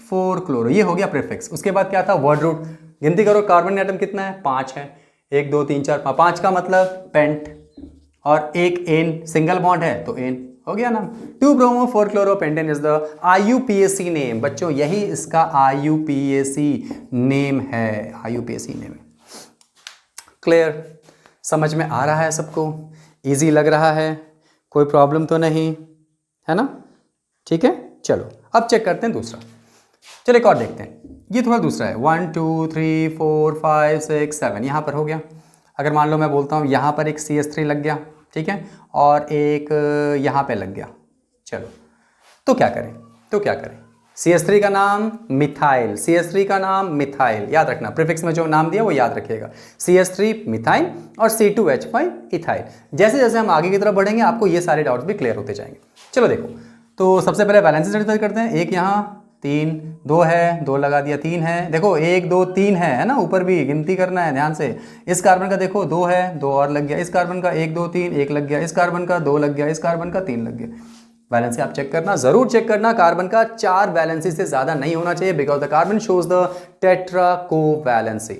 4 क्लोरो, ये हो गया प्रीफिक्स। उसके बाद क्या था, वर्ड रूट। गिनती करो, कार्बन एटम कितना है, 5 है, 1 2 3 4 5 का मतलब पेंट, और एक एन सिंगल बॉन्ड है तो एन हो गया ना। 2 bromo 4 chloro pentane is the IUPAC name. बच्चों यही इसका IUPAC नेम है, IUPAC नेम। क्लियर, समझ में आ रहा है सबको, इजी लग रहा है, कोई प्रॉब्लम तो नहीं है ना, ठीक है। चलो अब चेक करते हैं दूसरा। चलो एक और देखते हैं, ये थोड़ा दूसरा है। 1 2 3 4 5 6 7 यहाँ पर हो गया। अगर मान लो मैं बोलता हूँ यहाँ पर एक CH3 लग गया, ठीक है, और एक यहाँ पे लग गया, चलो तो क्या करें, तो क्या करें। CH3 का नाम मिथाइल, CH3 का नाम मिथाइल, याद रखना, प्रीफिक्स में जो नाम दिया वो याद रखिएगा। CH3 मिथाइल और C2H5 इथाइल। जैसे जैसे हम आगे की तरफ बढ़ेंगे आपको ये सारे डाउट्स भी क्लियर होते जाएंगे। चलो देखो, तो सबसे पहले बैलेंस सेटिस्फाई करते हैं। एक यहाँ 3 2 है, 2 लगा दिया, 3 है, देखो 1 2 3 है ना, ऊपर भी गिनती करना है ध्यान से। इस कार्बन का देखो 2 है, 2 और लग गया, इस कार्बन का 1 2 3 1 लग गया, इस कार्बन का 2 लग गया, इस कार्बन का 3 लग गया। बैलेंस आप चेक करना, जरूर चेक करना, कार्बन का 4 वैलेंसी से ज्यादा नहीं होना चाहिए, because the carbon shows the tetra covalency.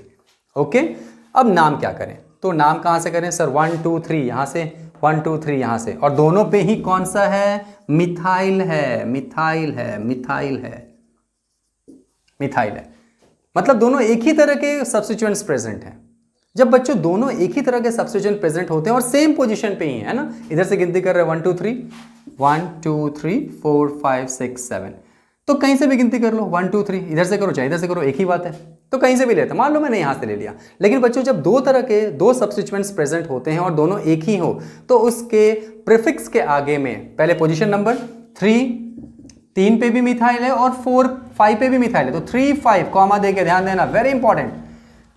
Okay, अब नाम क्या करें, तो नाम कहां से करें सर, 1 2 3 यहां से, 1 2 3 यहां से, और दोनों पे ही कौन सा है, मिथाइल है, मिथाइल है, मिथाइल है, मिथाइल है। मतलब दोनों एक ही तरह के सब्स्टिट्यूएंट्स प्रेजेंट हैं। जब बच्चों दोनों एक ही तरह के सब्स्टिट्यूएंट प्रेजेंट होते हैं और सेम पोजीशन पे ही है ना, इधर से गिनती कर रहे हैं 1 2 3 1 2 3 4 5 6 7, तो कहीं से भी गिनती कर लो, 1 2 3 इधर से करो चाहे इधर से करो, एक ही बात है, तो कहीं से भी लेते। मान लो मैंने यहां से ले लिया, लेकिन बच्चों जब दो तरह के दो सब्स्टिट्यूएंट्स प्रेजेंट होते हैं और दोनों एक ही हो, तो उसके प्रीफिक्स के आगे में पहले पोजीशन नंबर 3 पे भी मिथाइल है और 4 5 पे भी मिथाइल है, तो 3 5 कॉमा देके ध्यान देना, वेरी इंपॉर्टेंट।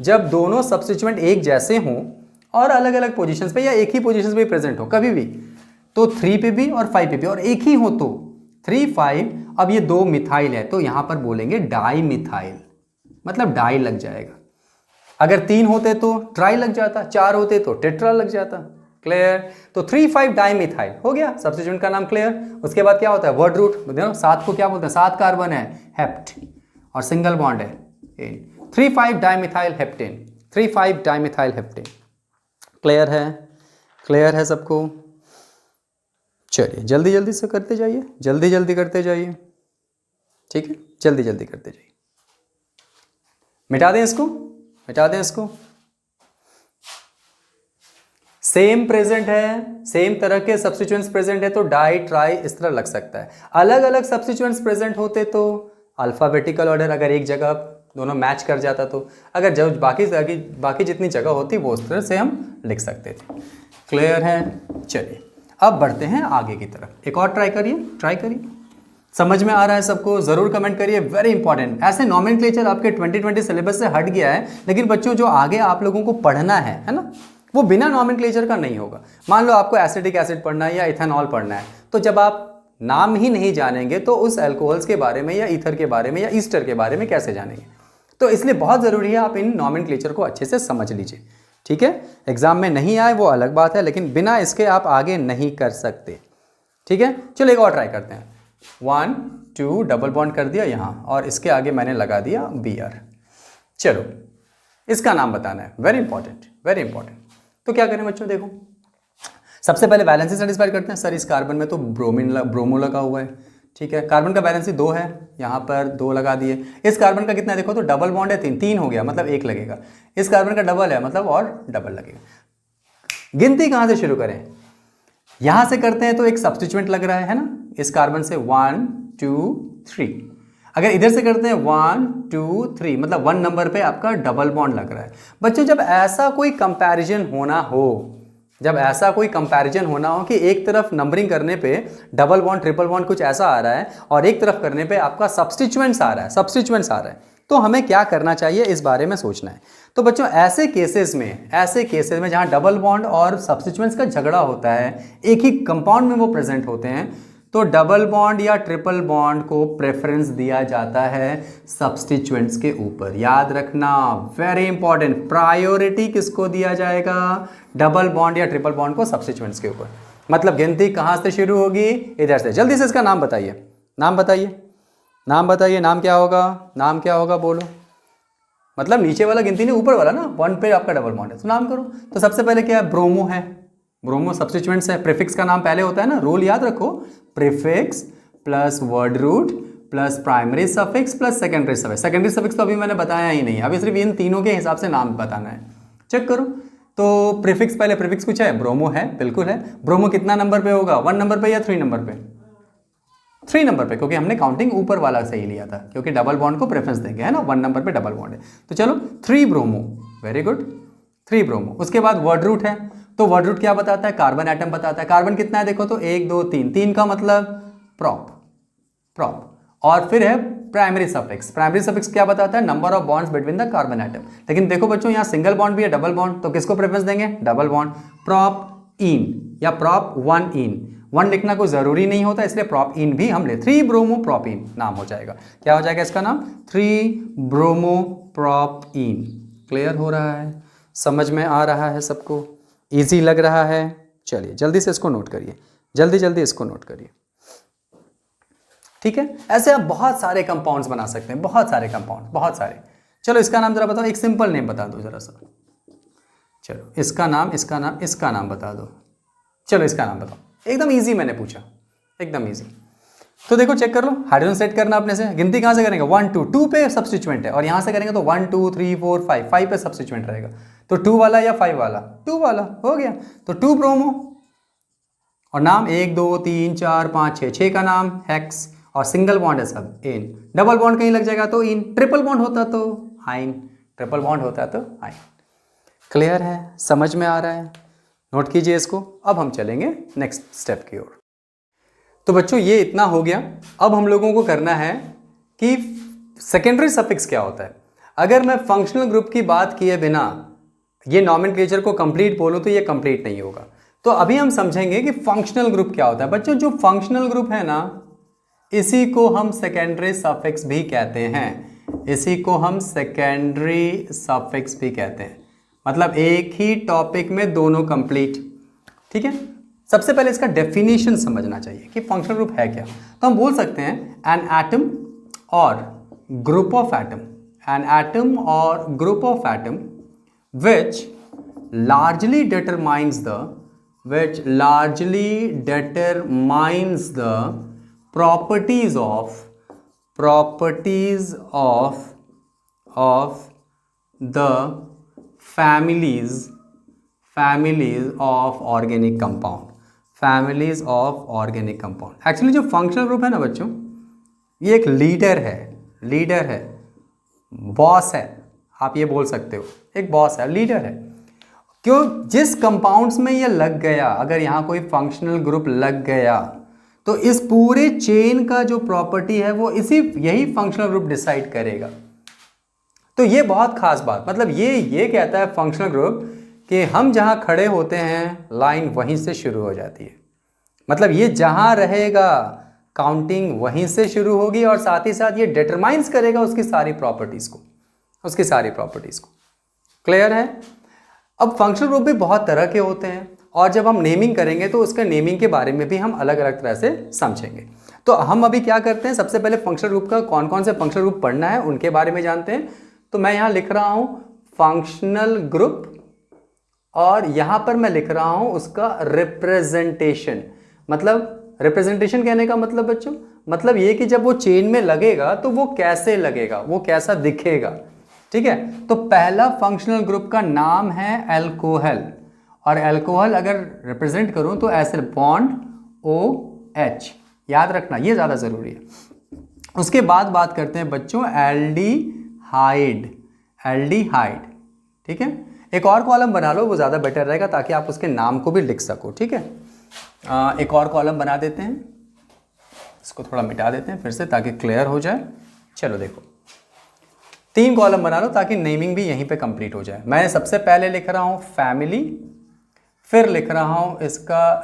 जब दोनों सब्स्टिट्यूएंट एक जैसे हों और अलग अलग पोजीशंस पे या एक ही पोजीशंस पे प्रेजेंट हो कभी भी, तो 3 पे भी और 5 पे भी, और एक ही हो तो 3 5, अब ये 2 मिथाइल है तो यहां पर बोलेंगे डाई मिथाइल, मतलब डाई लग जाएगा। अगर 3 होते तो ट्राई लग जाता, 4 होते तो टेट्रा लग जाता। क्लियर, तो 3 5 डाई मिथाइल हो गया, सब्स्टिट्यूएंट का नाम क्लियर। उसके बाद क्या होता है, वर्ड रूट, 7 को क्या बोलते हैं, 7 कार्बन है, हेप्ट, और सिंगल बॉन्ड है 3 5 dimethyl heptane, 3 5 dimethyl heptane. Clear है, क्लियर है सबको। चलिए जल्दी जल्दी से करते जाइए, जल्दी जल्दी करते जाइए, ठीक है, जल्दी जल्दी करते जाइए। मिटा दें इसको, मिटा दें इसको। सेम प्रेजेंट है, सेम तरह के सब्स्टिट्यूएंट्स प्रेजेंट है तो डाई ट्राई इस तरह लग सकता है। अलग अलग सब्स्टिट्यूएंट्स प्रेजेंट होते तो अल्फाबेटिकल ऑर्डर, अगर एक जगह दोनों मैच कर जाता तो, अगर जब बाकी जितनी जगह होती वो उस तरह से हम लिख सकते थे। क्लियर है, चलिए अब बढ़ते हैं आगे की तरफ। एक और ट्राई करिए, ट्राई करिए, समझ में आ रहा है सबको, जरूर कमेंट करिए, वेरी इंपॉर्टेंट। ऐसे नॉमेनक्लेचर आपके 2020 सिलेबस से हट गया है, लेकिन बच्चों जो आगे आप लोगों को पढ़ना है ना, वो बिना नॉमेनक्लेचर का नहीं होगा। मान लो आपको एसिटिक एसिड पढ़ना है या इथेनॉल पढ़ना है, तो जब आप नाम ही नहीं जानेंगे तो उस अल्कोहल्स के बारे में या ईथर के बारे में या ईस्टर के बारे में कैसे जानेंगे। तो इसलिए बहुत ज़रूरी है आप इन नॉमेनक्लेचर को अच्छे से समझ लीजिए, ठीक है। एग्जाम में नहीं आए वो अलग बात है, लेकिन बिना इसके आप आगे नहीं कर सकते, ठीक है। चलो एक और ट्राई करते हैं। 1 2 डबल बॉन्ड कर दिया यहाँ, और इसके आगे मैंने लगा दिया Br। चलो इसका नाम बताना है, वेरी इंपॉर्टेंट, वेरी इंपॉर्टेंट। तो क्या करें बच्चों, देखो सबसे पहले वैलेंसी सेटिस्फाई करते हैं। सर इस कार्बन में तो ब्रोमो लगा हुआ है, ठीक है। कार्बन का वैलेंसी 2 है, यहाँ पर 2 लगा दिए। इस कार्बन का कितना है देखो, तो डबल बॉन्ड है 3 हो गया, मतलब 1 लगेगा। इस कार्बन का डबल है, मतलब और डबल लगेगा। गिनती कहाँ से शुरू करें, यहाँ से करते हैं तो एक सब्स्टिट्यूएंट लग रहा है ना, इस कार्बन से 1 2 3। अगर इधर से करते हैं 1 2 3, मतलब 1 नंबर पे आपका डबल बॉन्ड लग रहा है। बच्चों जब ऐसा कोई कंपैरिजन होना हो, जब ऐसा कोई कंपैरिजन होना हो कि एक तरफ नंबरिंग करने पे डबल बॉन्ड ट्रिपल बॉन्ड कुछ ऐसा आ रहा है और एक तरफ करने पे आपका सब्स्टिट्यूएंट्स आ रहा है, तो हमें क्या करना चाहिए इस बारे में सोचना है। तो बच्चों ऐसे केसेस में जहां डबल बॉन्ड और सब्स्टिट्यूएंट्स का झगड़ा होता है, एक ही कंपाउंड में वो प्रेजेंट होते हैं, तो डबल बॉन्ड या ट्रिपल बॉन्ड को प्रेफरेंस दिया जाता है सब्स्टिट्यूएंट्स के ऊपर। याद रखना, वेरी इंपॉर्टेंट, प्रायोरिटी किसको दिया जाएगा, डबल बॉन्ड या ट्रिपल बॉन्ड को सब्स्टिट्यूएंट्स के ऊपर। मतलब गिनती कहां से शुरू होगी, इधर से। जल्दी से इसका नाम बताइए, नाम बताइए, नाम बताइए, नाम क्या होगा, नाम क्या होगा बोलो। मतलब नीचे वाला गिनती नहीं, ऊपर वाला ना, 1 पे आपका डबल बॉन्ड है, तो नाम करो। तो सबसे पहले क्या है, ब्रोमो है, ब्रोमो सब्स्टिट्यूएंट्स है। प्रीफिक्स का नाम पहले होता है ना, रूल याद रखो, prefix plus word root plus primary suffix plus secondary suffix. Secondary suffix तो अभी मैंने बताया ही नहीं, अभी सिर्फ इन तीनों के हिसाब से नाम बताना है। चेक करो, तो प्रीफिक्स, पहले प्रीफिक्स कुछ है, ब्रोमो है, बिल्कुल है। ब्रोमो कितना नंबर पे होगा, 1 नंबर पे या 3 नंबर पे, 3 नंबर पे, क्योंकि हमने काउंटिंग ऊपर वाला सही लिया था, क्योंकि डबल बॉन्ड को प्रेफरेंस देंगे, है ना, 1 नंबर पे डबल बॉन्ड है। तो चलो 3 ब्रोमो, वेरी गुड, 3 ब्रोमो। उसके बाद वर्ड रूट है, तो वर्ड रूट क्या बताता है, कार्बन एटम बताता है। कार्बन कितना है देखो, तो 1 2 3, 3 का मतलब प्रॉप, और फिर है प्राइमरी सफिक्स। प्राइमरी सफिक्स क्या बताता है, number of bonds between the carbon atom. लेकिन देखो बच्चों यहाँ सिंगल बॉन्ड भी है, डबल बॉन्ड, तो किसको प्रेफरेंस देंगे, डबल बॉन्ड। प्रॉप इन या प्रॉप 1 इन, 1 लिखना कोई जरूरी नहीं होता, इसलिए प्रॉप इन भी हम ले, 3 ब्रोमो प्रॉप इन नाम हो जाएगा। क्या हो जाएगा इसका नाम, 3 ब्रोमो प्रॉप इन। क्लियर हो रहा है, समझ में आ रहा है सबको, इजी लग रहा है। चलिए जल्दी से इसको नोट करिए, जल्दी इसको नोट करिए, ठीक है। ऐसे आप बहुत सारे कंपाउंड्स बना सकते हैं, बहुत सारे कंपाउंड, बहुत सारे। चलो इसका नाम जरा बताओ, एक सिंपल नेम बता दो जरा सा। चलो इसका नाम बता दो। चलो इसका नाम बताओ, एकदम इजी मैंने पूछा, एकदम इजी। तो देखो चेक कर लो, हाइड्रोजन सेट करना अपने से। गिनती कहाँ से करेंगे, 1 2, 2 पे सब्स्टिट्यूएंट है, और यहाँ से करेंगे तो 1 2 3 4 5, 5 पे सब्स्टिट्यूएंट रहेगा। तो 2 वाला या 5 वाला, 2 वाला हो गया। तो 2 ब्रोमो, और नाम 1 2 3 4 5 6, 6 का नाम हेक्स, और सिंगल बॉन्ड है सब एन। डबल बॉन्ड कहीं लग जाएगा तो इन, ट्रिपल बॉन्ड होता तो आइन, ट्रिपल बॉन्ड होता तो आइन। क्लियर है, समझ में आ रहा है, नोट कीजिए इसको। अब हम चलेंगे नेक्स्ट स्टेप की ओर। तो बच्चों ये इतना हो गया, अब हम लोगों को करना है कि सेकेंडरी सफिक्स क्या होता है। अगर मैं फंक्शनल ग्रुप की बात किए बिना ये नॉमेनक्लेचर को कंप्लीट बोलूं तो ये कंप्लीट नहीं होगा। तो अभी हम समझेंगे कि फंक्शनल ग्रुप क्या होता है। बच्चों जो फंक्शनल ग्रुप है ना, इसी को हम सेकेंडरी सफिक्स भी कहते हैं, इसी को हम सेकेंडरी सफिक्स भी कहते हैं। मतलब एक ही टॉपिक में दोनों कंप्लीट, ठीक है। सबसे पहले इसका डेफिनेशन समझना चाहिए कि फंक्शनल ग्रुप है क्या। तो हम बोल सकते हैं एन एटम और group of atom, an atom और group of atom which largely determines the properties of the families of organic compound। Actually जो फंक्शनल ग्रुप है ना बच्चों, ये एक लीडर है, बॉस है, आप ये बोल सकते हो, एक बॉस है, लीडर है। क्यों, जिस कंपाउंड्स में ये लग गया, अगर यहाँ कोई फंक्शनल ग्रुप लग गया तो इस पूरे चेन का जो प्रॉपर्टी है वो यही फंक्शनल ग्रुप डिसाइड करेगा। तो ये बहुत खास बात, मतलब ये कहता है फंक्शनल ग्रुप कि हम जहाँ खड़े होते हैं लाइन वहीं से शुरू हो जाती है, मतलब ये जहाँ रहेगा काउंटिंग वहीं से शुरू होगी और साथ ही साथ ये डिटरमाइंस करेगा उसकी सारी प्रॉपर्टीज़ को। क्लियर है? अब फंक्शनल ग्रुप भी बहुत तरह के होते हैं और जब हम नेमिंग करेंगे तो उसका नेमिंग के बारे में भी हम अलग अलग तरह से समझेंगे। तो हम अभी क्या करते हैं, सबसे पहले फंक्शनल ग्रुप का कौन कौन से फंक्शनल ग्रुप पढ़ना है उनके बारे में जानते हैं। तो मैं यहाँ लिख रहा हूँ फंक्शनल ग्रुप और यहाँ पर मैं लिख रहा हूँ उसका रिप्रेजेंटेशन। मतलब रिप्रेजेंटेशन कहने का मतलब बच्चों, मतलब ये कि जब वो चेन में लगेगा तो वो कैसे लगेगा, वो कैसा दिखेगा। ठीक है, तो पहला फंक्शनल ग्रुप का नाम है अल्कोहल, और अल्कोहल अगर रिप्रेजेंट करूं तो ऐसे बॉन्ड OH, याद रखना ये ज़्यादा ज़रूरी है। उसके बाद बात करते हैं बच्चों एल्डिहाइड। ठीक है, एक और कॉलम बना लो, वो ज़्यादा बेटर रहेगा ताकि आप उसके नाम को भी लिख सको। ठीक है, एक और कॉलम बना देते हैं, इसको थोड़ा मिटा देते हैं फिर से ताकि क्लियर हो जाए। चलो देखो 3 कॉलम बना लो ताकि नेमिंग भी यहीं पे कंप्लीट हो जाए। मैं सबसे पहले लिख रहा हूँ फैमिली, फिर लिख रहा हूँ इसका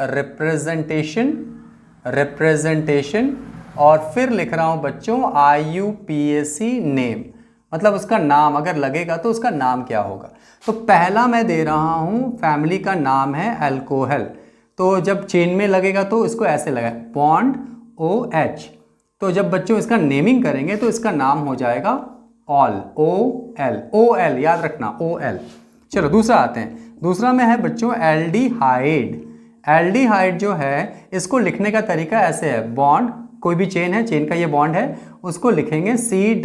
रिप्रेजेंटेशन और फिर लिख रहा हूँ बच्चों IUPAC नेम, मतलब उसका नाम अगर लगेगा तो उसका नाम क्या होगा। तो पहला मैं दे रहा हूँ फैमिली का नाम है अल्कोहल, तो जब चेन में लगेगा तो इसको ऐसे लगा बॉन्ड OH। तो जब बच्चों इसका नेमिंग करेंगे तो इसका नाम हो जाएगा ऑल, OL, याद रखना OL। चलो दूसरा आते हैं, दूसरा में है बच्चों एल्डिहाइड। एल्डिहाइड जो है इसको लिखने का तरीका ऐसे है, बॉन्ड कोई भी चेन है, चेन का ये बॉन्ड है, उसको लिखेंगे C+OH।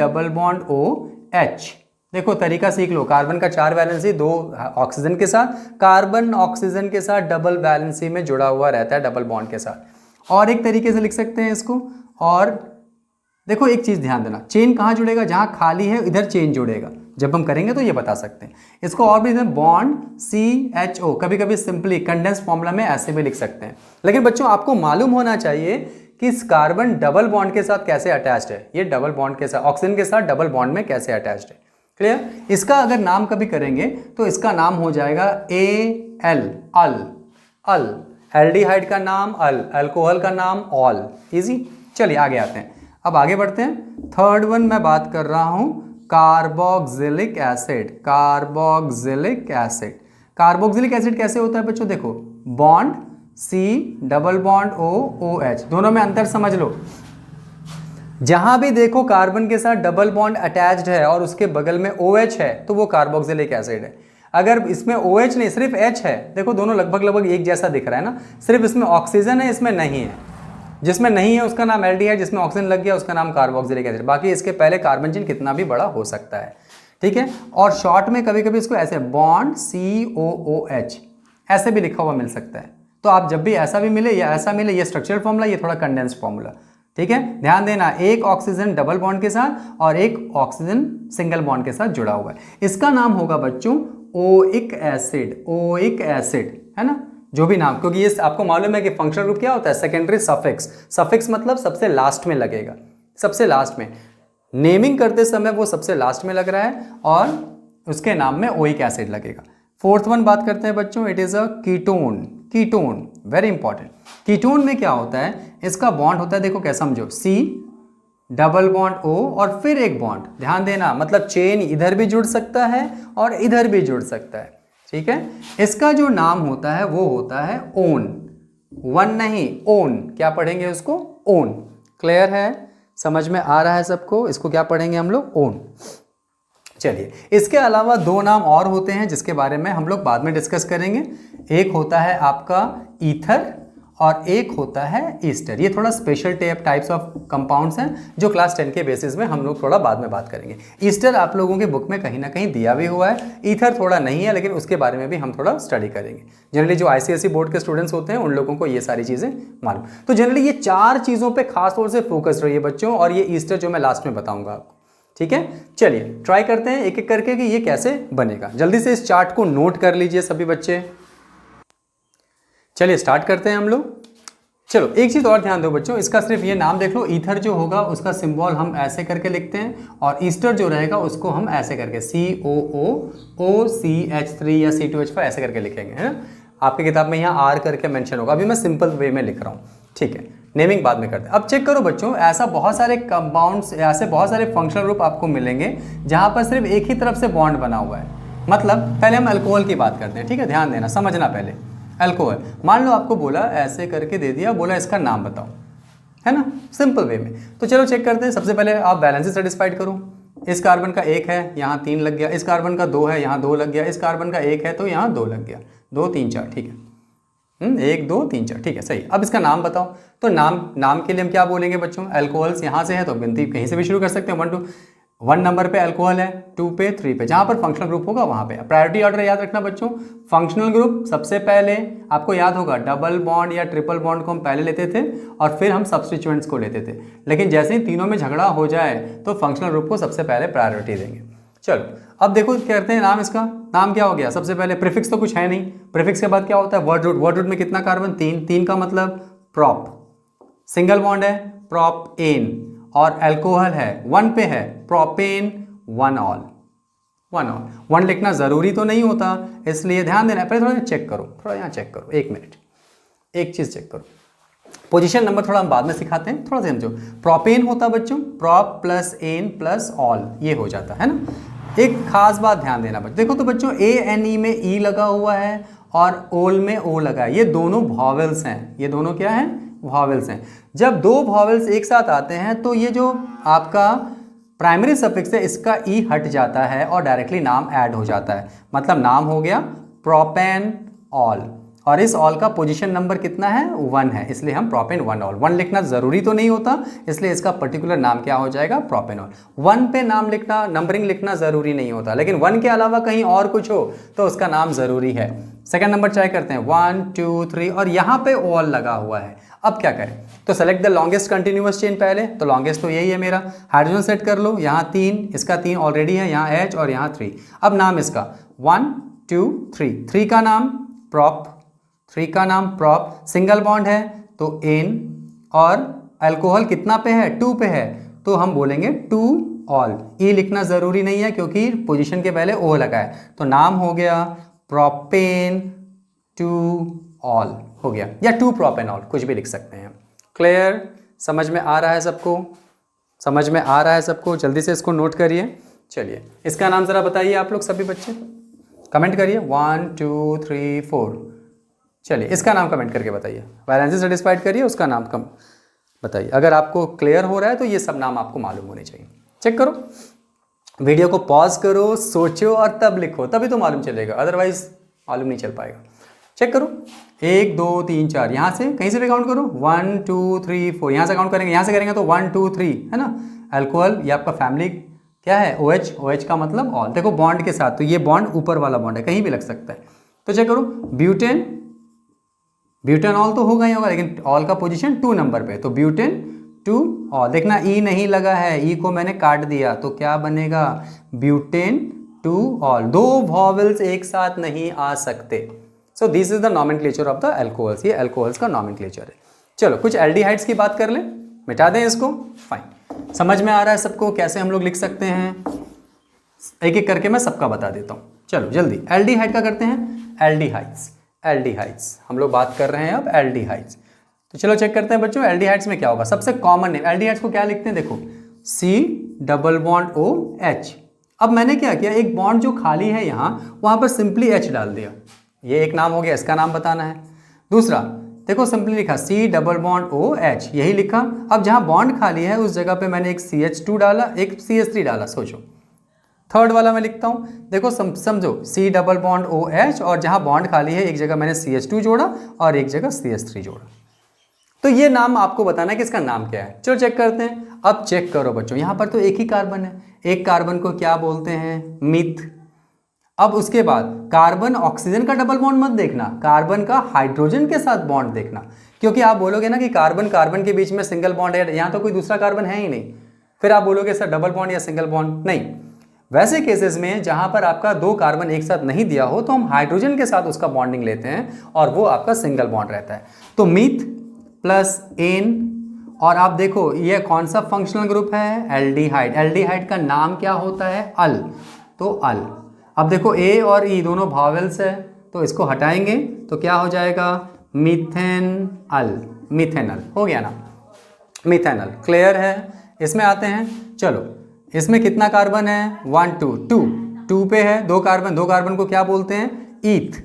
देखो तरीका सीख लो, कार्बन का 4 वैलेंसी 2 ऑक्सीजन के साथ, कार्बन ऑक्सीजन के साथ डबल वैलेंसी में जुड़ा हुआ रहता है डबल बॉन्ड के साथ। और एक तरीके से लिख सकते हैं इसको, और देखो एक चीज़ ध्यान देना, चेन कहाँ जुड़ेगा, जहाँ खाली है इधर चेन जुड़ेगा, जब हम करेंगे तो ये बता सकते हैं। इसको और भी बॉन्ड CHO, कभी कभी सिंपली कंडेंस फॉर्मूला में ऐसे भी लिख सकते हैं। लेकिन बच्चों आपको मालूम होना चाहिए कि इस कार्बन डबल बॉन्ड के साथ कैसे अटैच्ड है, ये डबल बॉन्ड के साथ ऑक्सीजन के साथ डबल बॉन्ड में कैसे अटैच्ड है। क्लियर? इसका अगर नाम कभी करेंगे तो इसका नाम हो जाएगा अल। एल्डिहाइड का अल, अल्कोहल का नाम ऑल। इजी। चलिए आगे आते हैं, अब आगे बढ़ते हैं। थर्ड वन मैं बात कर रहा हूं कार्बोक्सिलिक एसिड कैसे होता है बच्चों, देखो bond C double bond OH, दोनों में अंतर समझ लो। जहां भी देखो कार्बन के साथ डबल बॉन्ड अटैच्ड है और उसके बगल में OH है तो वो कार्बोक्सिलिक एसिड है। अगर इसमें OH नहीं सिर्फ H है, देखो दोनों लगभग एक जैसा दिख रहा है ना, सिर्फ इसमें ऑक्सीजन है इसमें नहीं है, जिसमें नहीं है उसका नाम एल्डिहाइड, जिसमें ऑक्सीजन लग गया उसका नाम कार्बोक्सिलिक एसिड। बाकी इसके पहले कार्बन चेन कितना भी बड़ा हो सकता है। ठीक है, और शॉर्ट में कभी कभी इसको ऐसे बॉन्ड COOH ऐसे भी लिखा हुआ मिल सकता है। तो आप जब भी ऐसा भी मिले या ऐसा मिले, ये स्ट्रक्चरल फॉर्मूला, ये थोड़ा कंडेंस फॉर्मूला। ठीक है, ध्यान देना, एक ऑक्सीजन डबल बॉन्ड के साथ और एक ऑक्सीजन सिंगल बॉन्ड के साथ जुड़ा हुआ है। इसका नाम होगा बच्चों ओइक एसिड, है ना, जो भी नाम, क्योंकि ये आपको मालूम है कि फंक्शनल ग्रुप क्या होता है, सेकेंडरी सफिक्स मतलब सबसे लास्ट में लगेगा, सबसे लास्ट में नेमिंग करते समय वो सबसे लास्ट में लग रहा है और उसके नाम में ओइक एसिड लगेगा। फोर्थ वन बात करते हैं बच्चों, it is a ketone, very important. Ketone में क्या होता है, इसका बॉन्ड होता है, देखो कैसा समझो, C डबल बॉन्ड O और फिर एक बॉन्ड, ध्यान देना, मतलब चेन इधर भी जुड़ सकता है और इधर भी जुड़ सकता है। ठीक है, इसका जो नाम होता है वो होता है ओन, वन नहीं ओन, क्या पढ़ेंगे उसको, ओन। क्लियर है, समझ में आ रहा है सबको, इसको क्या पढ़ेंगे हम लोग, ओन। चलिए, इसके अलावा 2 नाम और होते हैं जिसके बारे में हम लोग बाद में डिस्कस करेंगे। एक होता है आपका ईथर और एक होता है ईस्टर। ये थोड़ा स्पेशल टाइप्स ऑफ कंपाउंड्स हैं जो क्लास 10 के बेसिस में हम लोग थोड़ा बाद में बात करेंगे। ईस्टर आप लोगों के बुक में कहीं ना कहीं दिया भी हुआ है, ईथर थोड़ा नहीं है, लेकिन उसके बारे में भी हम थोड़ा स्टडी करेंगे। जनरली जो ICSE बोर्ड के स्टूडेंट्स होते हैं उन लोगों को ये सारी चीज़ें मालूम। तो जनरली ये 4 चीज़ों पर खास तौर से फोकस रहिए बच्चों, और ये ईस्टर जो मैं लास्ट में बताऊँगा आपको। ठीक है, चलिए ट्राई करते हैं एक एक करके कि ये कैसे बनेगा। जल्दी से इस चार्ट को नोट कर लीजिए सभी बच्चे। चलिए स्टार्ट करते हैं हम लोग। चलो एक चीज़ और ध्यान दो बच्चों, इसका सिर्फ ये नाम देख लो, ईथर जो होगा उसका सिंबल हम ऐसे करके लिखते हैं और ईस्टर जो रहेगा उसको हम ऐसे करके COOOCH3 या C2H4 ऐसे करके लिखेंगे, है ना। आपकी किताब में यहाँ R करके मेंशन होगा, अभी मैं सिंपल वे में लिख रहा हूँ, ठीक है। नेमिंग बाद में करते हैं। अब चेक करो बच्चों, ऐसा बहुत सारे कंपाउंड्स, ऐसे बहुत सारे फंक्शनल ग्रुप आपको मिलेंगे जहाँ पर सिर्फ एक ही तरफ से बॉन्ड बना हुआ है। मतलब पहले हम अल्कोहल की बात करते हैं, ठीक है, ध्यान देना, समझना पहले। अल्कोहल, मान लो आपको बोला ऐसे करके दे दिया, बोला इसका नाम बताओ, है ना, सिंपल वे में। तो चलो चेक करते हैं। सबसे पहले आप बैलेंस सेटिस्फाइड करो। इस कार्बन का 1 है, यहाँ 3 लग गया। इस कार्बन का 2 है, यहाँ 2 लग गया। इस कार्बन का 1 है तो यहाँ 2 लग गया। 2 3 4, ठीक है। 1 2 3 4, ठीक है, सही। अब इसका नाम बताओ। तो नाम के लिए हम क्या बोलेंगे बच्चों, अल्कोहल्स यहाँ से है तो गिनती कहीं से भी शुरू कर सकते हैं। 1 नंबर पे अल्कोहल है, 2 पे, 3 पे, जहाँ पर फंक्शनल ग्रुप होगा वहाँ पे। प्रायोरिटी ऑर्डर याद रखना बच्चों। फंक्शनल ग्रुप सबसे पहले, आपको याद होगा डबल बॉन्ड या ट्रिपल बॉन्ड को हम पहले लेते थे और फिर हम सब्स्टिट्यूएंट्स को लेते थे। लेकिन जैसे ही तीनों में झगड़ा हो जाए तो फंक्शनल ग्रुप को सबसे पहले प्रायोरिटी देंगे। चलो अब देखो क्या करते हैं, नाम, इसका नाम क्या हो गया। सबसे पहले प्रीफिक्स तो कुछ है नहीं, प्रीफिक्स के बाद क्या होता है, वर्ड रूट। वर्ड रूट में कितना कार्बन, 3 का मतलब प्रॉप। सिंगल बॉन्ड है, प्रॉप एन, और अल्कोहल है 1 पे है, प्रोपेन 1 ऑल। 1 लिखना जरूरी तो नहीं होता, इसलिए ध्यान देना। पहले थोड़ा चेक करो, थोड़ा यहाँ चेक करो, 1 मिनट, एक चीज चेक करो। पोजीशन नंबर थोड़ा हम बाद में सिखाते हैं, थोड़ा सा समझो। प्रोपेन होता बच्चों, prop plus ane plus ol, ये हो जाता है ना। एक खास बात ध्यान देना बच्चों, देखो तो बच्चों ANE में ई लगा हुआ है और ओल में ओ लगा है, ये दोनों वॉवेल्स हैं। ये दोनों क्या है, वॉवेल्स हैं। जब 2 वॉवेल्स एक साथ आते हैं तो ये जो आपका प्राइमरी सफिक्स है इसका ई हट जाता है और डायरेक्टली नाम ऐड हो जाता है। मतलब नाम हो गया प्रोपेन ऑल, और इस ऑल का पोजीशन नंबर कितना है, 1 है, इसलिए हम प्रोपेन 1 ऑल। 1 लिखना जरूरी तो नहीं होता, इसलिए इसका पर्टिकुलर नाम क्या हो जाएगा, प्रोपेन ऑल। 1 पे नाम लिखना, नंबरिंग लिखना जरूरी नहीं होता, लेकिन 1 के अलावा कहीं और कुछ हो तो उसका नाम जरूरी है। सेकंड नंबर ट्राई करते हैं, 1 2 3, और यहाँ पे ऑल लगा हुआ है। अब क्या करें, तो select the longest continuous chain पहले, तो लॉन्गेस्ट तो यही है मेरा। हाइड्रोजन सेट कर लो, यहाँ 3, इसका 3 ऑलरेडी है, यहाँ H और यहाँ 3। अब नाम इसका 1 2 3, 3 का नाम प्रॉप, 3 का नाम प्रॉप। सिंगल बॉन्ड है तो एन, और अल्कोहल कितना पे है, 2 पे है, तो हम बोलेंगे 2 ऑल। ई लिखना जरूरी नहीं है क्योंकि पोजीशन के पहले ओ लगा है, तो नाम हो गया प्रोपेन 2 ऑल हो गया, या 2 प्रोपेनॉल, कुछ भी लिख सकते हैं। क्लियर, समझ में आ रहा है सबको, समझ में आ रहा है सबको, जल्दी से इसको नोट करिए। चलिए इसका नाम जरा बताइए आप लोग सभी बच्चे, कमेंट करिए 1 2 3 4। चलिए इसका नाम कमेंट करके बताइए, वैलेंसी सेटिस्फाइड करिए, उसका नाम कम बताइए। अगर आपको क्लियर हो रहा है तो ये सब नाम आपको मालूम होने चाहिए। चेक करो, वीडियो को पॉज करो, सोचो और तब लिखो, तभी तो मालूम चलेगा, अदरवाइज मालूम नहीं चल पाएगा। चेक करो, 1 2 3 4, यहाँ से कहीं से भी काउंट करो, 1 2 3 4, यहाँ से काउंट करेंगे, यहाँ से करेंगे तो 1 2 3, है ना। अल्कोहल, ये आपका फैमिली क्या है, OH, OH का मतलब ऑल। देखो बॉन्ड के साथ, तो ये बॉन्ड ऊपर वाला बॉन्ड है, कहीं भी लग सकता है। तो चेक करो, ब्यूटेन, ब्यूटेन ऑल तो होगा ही होगा, लेकिन ऑल का पोजीशन 2 नंबर पे, तो ब्यूटेन 2 ऑल। देखना ई नहीं लगा है, ई को मैंने काट दिया, तो क्या बनेगा, ब्यूटेन 2 ऑल। 2 वॉवेल्स एक साथ नहीं आ सकते। So this is the nomenclature of the alcohols, ये अल्कोहल्स का नॉमेनक्लेचर है। चलो कुछ एल्डिहाइड्स की बात कर लें, मिटा दें इसको, फाइन। समझ में आ रहा है सबको कैसे हम लोग लिख सकते हैं, एक एक करके मैं सबका बता देता हूँ। चलो जल्दी, एल्डिहाइड का करते हैं, एल्डिहाइड्स। एल्डिहाइड्स हम लोग बात कर रहे हैं अब, एल्डिहाइड्स। तो चलो चेक करते हैं बच्चों, एल्डिहाइड्स में क्या होगा। सबसे कॉमन नेम एल्डिहाइड्स को क्या लिखते हैं, देखो C+OH। अब मैंने क्या किया, एक बॉन्ड जो खाली है यहाँ, वहाँ पर सिंपली H डाल दिया, ये एक नाम हो गया, इसका नाम बताना है। दूसरा देखो सिंपली लिखा C+OH, यही लिखा। अब जहाँ बॉन्ड खाली है उस जगह पे मैंने एक CH2 डाला, एक CH3 डाला। सोचो थर्ड वाला मैं लिखता हूँ, देखो समझो C+OH, और जहाँ बॉन्ड खाली है एक जगह मैंने CH2 जोड़ा और एक जगह CH3 जोड़ा। तो ये नाम आपको बताना है कि इसका नाम क्या है। चलो चेक करते हैं। अब चेक करो बच्चों, यहाँ पर तो एक ही कार्बन है, एक कार्बन को क्या बोलते हैं, मिथ। अब उसके बाद कार्बन ऑक्सीजन का डबल बॉन्ड मत देखना, कार्बन का हाइड्रोजन के साथ बॉन्ड देखना, क्योंकि आप बोलोगे ना कि कार्बन कार्बन के बीच में सिंगल बॉन्ड है, यहाँ तो कोई दूसरा कार्बन है ही नहीं, फिर आप बोलोगे सर डबल बॉन्ड या सिंगल बॉन्ड। नहीं, वैसे केसेस में जहां पर आपका 2 कार्बन एक साथ नहीं दिया हो तो हम हाइड्रोजन के साथ उसका बॉन्डिंग लेते हैं और वो आपका सिंगल बॉन्ड रहता है। तो मीथ प्लस एन, और आप देखो ये कौन सा फंक्शनल ग्रुप है, एल्डिहाइड। एल्डिहाइड का नाम क्या होता है, अल, तो अल। अब देखो ए और ई दोनों भावेल्स है, तो इसको हटाएंगे तो क्या हो जाएगा, मीथेन अल, मिथेनल हो गया ना, मिथेनल। क्लियर है। इसमें आते हैं, चलो इसमें कितना कार्बन है, 1 2 2 2 पे है, दो कार्बन, दो कार्बन को क्या बोलते हैं, ईथ।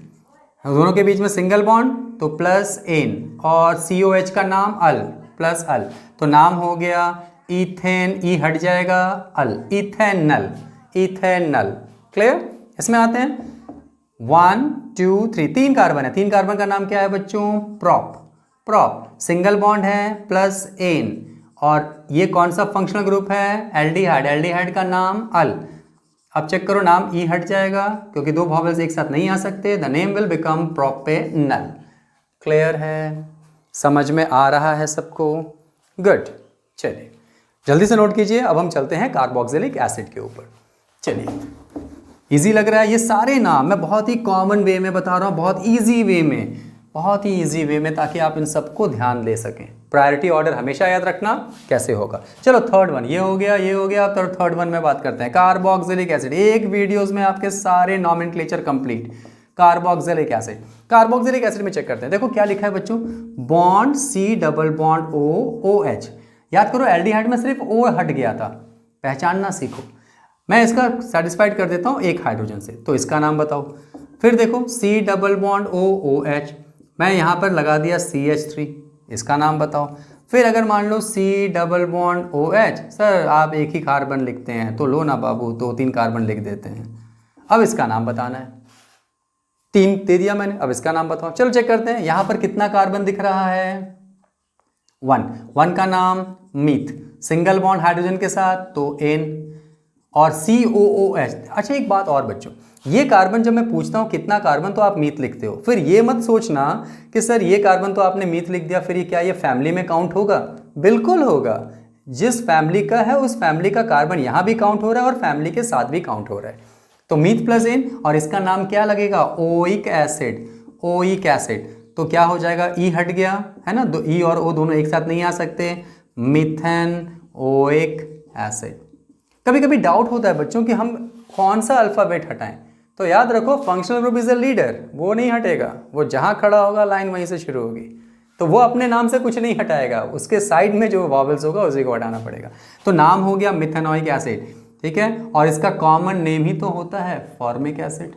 दोनों के बीच में सिंगल बॉन्ड तो प्लस एन, और COH का नाम अल, प्लस अल, तो नाम हो गया इथेन, ई हट जाएगा, अल, इथेनल, इथेनल। क्लियर। इसमें आते हैं 1 2 3, तीन कार्बन है, तीन कार्बन का नाम क्या है बच्चों, प्रोप, प्रोप, सिंगल बॉन्ड है प्लस एन, और ये कौन सा फंक्शनल ग्रुप है, एल्डिहाइड, एल्डिहाइड का नाम अल। अब चेक करो, नाम ई हट जाएगा क्योंकि दो वॉवेल्स एक साथ नहीं आ सकते, the name will become propanal. Clear है, समझ में आ रहा है सबको, गुड। चलिए जल्दी से नोट कीजिए, अब हम चलते हैं कार्बोक्सिलिक एसिड के ऊपर। चलिए, इजी लग रहा है, ये सारे नाम मैं बहुत ही कॉमन वे में बता रहा हूँ, बहुत इजी वे में, बहुत ही इजी वे में, ताकि आप इन सबको ध्यान दे सकें। प्रायोरिटी ऑर्डर हमेशा याद रखना कैसे होगा। चलो थर्ड वन, ये हो गया, ये हो गया। अब थर्ड वन में बात करते हैं कार्बोक्सिलिक एसिड। एक वीडियोस में आपके सारे nomenclature complete. Carboxylic acid, carboxylic acid में चेक करते हैं। देखो क्या लिखा है बच्चों, bond C double bond OH। याद करो एल्डिहाइड में सिर्फ O हट गया था, पहचानना सीखो। मैं इसका सेटिस्फाइड कर देता हूँ एक हाइड्रोजन से, तो इसका नाम बताओ। फिर देखो C डबल बॉन्ड OH, मैं यहाँ पर लगा दिया CH3, इसका नाम बताओ। फिर अगर मान लो C double bond OH, sir आप एक ही कार्बन लिखते हैं, तो लो ना बाबू, 2-3 कार्बन लिख देते हैं। अब इसका नाम बताना है, 3 दे दिया मैंने, अब इसका नाम बताओ। चलो चेक करते हैं, यहाँ पर कितना कार्बन दिख रहा है, 1 का नाम मीथ, सिंगल बॉन्ड हाइड्रोजन के साथ तो N, और COOH। अच्छा एक बात और बच्चों, ये कार्बन जब मैं पूछता हूँ कितना कार्बन, तो आप मीथ लिखते हो, फिर ये मत सोचना कि सर ये कार्बन तो आपने मीथ लिख दिया, फिर ये क्या ये फैमिली में काउंट होगा, बिल्कुल होगा। जिस फैमिली का है उस फैमिली का कार्बन यहाँ भी काउंट हो रहा है और फैमिली के साथ भी काउंट हो रहा है। तो मीथ प्लस N, और इसका नाम क्या लगेगा, ओइक एसिड, ओइक एसिड। तो क्या हो जाएगा, ई हट गया है ना, ई और ओ दोनों एक साथ नहीं आ सकते, मिथेन ओइक एसिड। कभी कभी डाउट होता है बच्चों कि हम कौन सा अल्फाबेट हटाएं, तो याद रखो functional group is a leader, वो नहीं हटेगा, वो जहां खड़ा होगा लाइन वहीं से शुरू होगी, तो वो अपने नाम से कुछ नहीं हटाएगा, उसके साइड में जो वॉवेल्स होगा उसी को हटाना पड़ेगा। तो नाम हो गया मिथेनोइक एसिड, ठीक है, और इसका कॉमन नेम ही तो होता है फॉर्मिक एसिड।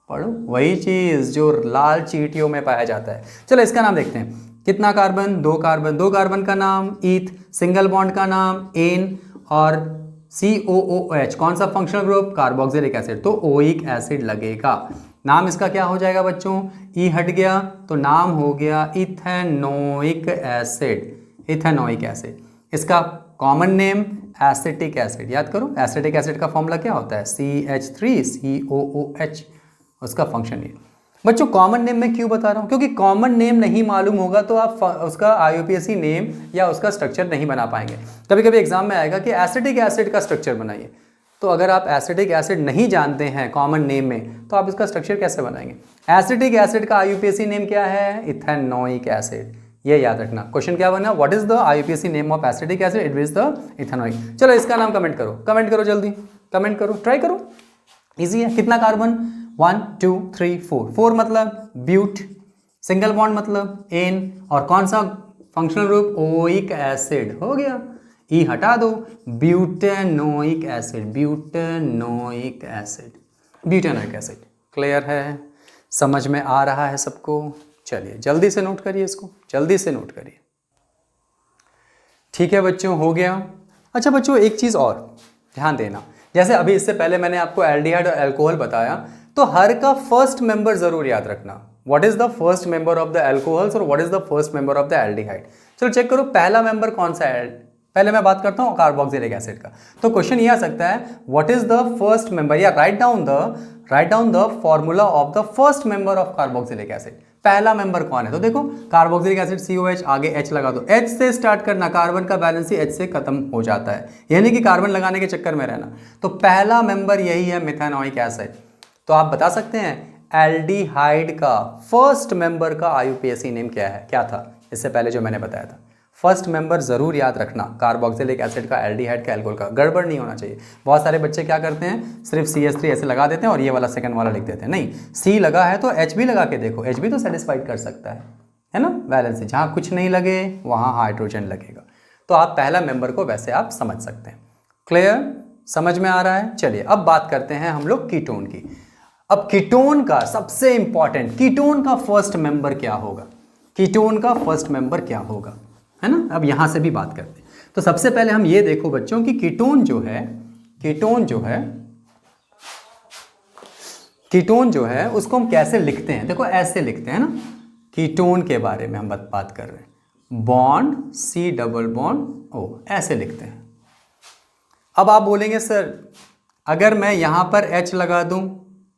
पढ़ो, वही चीज जो लाल चींटियों में पाया जाता है। चलो इसका नाम देखते हैं, कितना कार्बन, 2 कार्बन, 2 कार्बन का नाम ईथ, सिंगल बॉन्ड का नाम एन, और COOH कौन सा फंक्शनल ग्रुप, कार्बोक्सिलिक एसिड, तो ओइक एसिड लगेगा। नाम इसका क्या हो जाएगा बच्चों, ई हट गया तो नाम हो गया इथेनोइक एसिड, इथेनोइक एसिड। इसका कॉमन नेम एसिटिक एसिड, याद करो एसिटिक एसिड का फॉर्मूला क्या होता है, CH3COOH, उसका फंक्शन ये। बच्चों कॉमन नेम मैं क्यों बता रहा हूँ, क्योंकि कॉमन नेम नहीं मालूम होगा तो आप उसका IUPAC नेम या उसका स्ट्रक्चर नहीं बना पाएंगे। कभी कभी एग्जाम में आएगा कि एसिटिक एसिड का स्ट्रक्चर बनाइए, तो अगर आप एसिटिक एसिड नहीं जानते हैं कॉमन नेम में, तो आप इसका स्ट्रक्चर कैसे बनाएंगे। एसिटिक एसिड का IUPAC नेम क्या है, इथेनोइक एसिड, ये याद रखना। क्वेश्चन क्या बना, what is the IUPAC name of acetic acid, it is the ethanoic. चलो इसका नाम कमेंट करो, कमेंट करो जल्दी, कमेंट करो, ट्राई करो, इजी है। कितना कार्बन, 1 2 3 4, 4 मतलब ब्यूट, सिंगल बॉन्ड मतलब एन, और कौन सा फंक्शनल ग्रुप, ओइक एसिड, हो गया, ई हटा दो, butanoic acid, butanoic acid, butanoic acid. Clear है, समझ में आ रहा है सबको। चलिए जल्दी से नोट करिए इसको, जल्दी से नोट करिए। ठीक है बच्चों, हो गया। अच्छा बच्चों एक चीज़ और ध्यान देना, जैसे अभी इससे पहले मैंने आपको एल्डिहाइड और अल्कोहल बताया, तो हर का फर्स्ट मेंबर जरूर याद रखना। What is the first member of the alcohols और what is the first member of the aldehyde. चलो चेक करो पहला मेंबर कौन सा है, पहले मैं बात करता हूँ कार्बोक्सिलिक एसिड का। तो क्वेश्चन ये आ सकता है, what is the first member, या write down the formula of the first member of carboxylic acid. पहला मेंबर कौन है, तो देखो कार्बोक्सिलिक एसिड COH, आगे H लगा दो, H से स्टार्ट करना, कार्बन का बैलेंस ही H से खत्म हो जाता है, यानी कि कार्बन लगाने के चक्कर में रहना। तो पहला मेंबर यही है मिथेनोइक एसिड। तो आप बता सकते हैं एल्डिहाइड का फर्स्ट मेंबर का IUPAC नेम क्या है, क्या था, इससे पहले जो मैंने बताया था। फर्स्ट मेंबर ज़रूर याद रखना, कार्बोक्सिलिक एसिड का, एल्डिहाइड का, एल्कोहल का, गड़बड़ नहीं होना चाहिए। बहुत सारे बच्चे क्या करते हैं, सिर्फ CH3 ऐसे लगा देते हैं और ये वाला सेकंड वाला लिख देते हैं। नहीं, C लगा है तो H भी लगा के देखो, H भी तो सेटिस्फाइड कर सकता है ना। वैलेंसी जहाँ कुछ नहीं लगे वहाँ हाइड्रोजन लगेगा। तो आप पहला मेंबर को वैसे आप समझ सकते हैं। क्लियर, समझ में आ रहा है। चलिए अब बात करते हैं हम लोग कीटोन की। अब कीटोन का सबसे इंपॉर्टेंट, कीटोन का फर्स्ट मेंबर क्या होगा, कीटोन का फर्स्ट मेंबर क्या होगा, है ना। अब यहां से भी बात करते हैं। तो सबसे पहले हम ये देखो बच्चों कि कीटोन जो है, कीटोन जो है उसको हम कैसे लिखते हैं। देखो ऐसे लिखते हैं ना, कीटोन के बारे में हम बात कर रहे हैं। Bond C double bond O, ऐसे लिखते हैं। अब आप बोलेंगे सर अगर मैं यहां पर H लगा दूं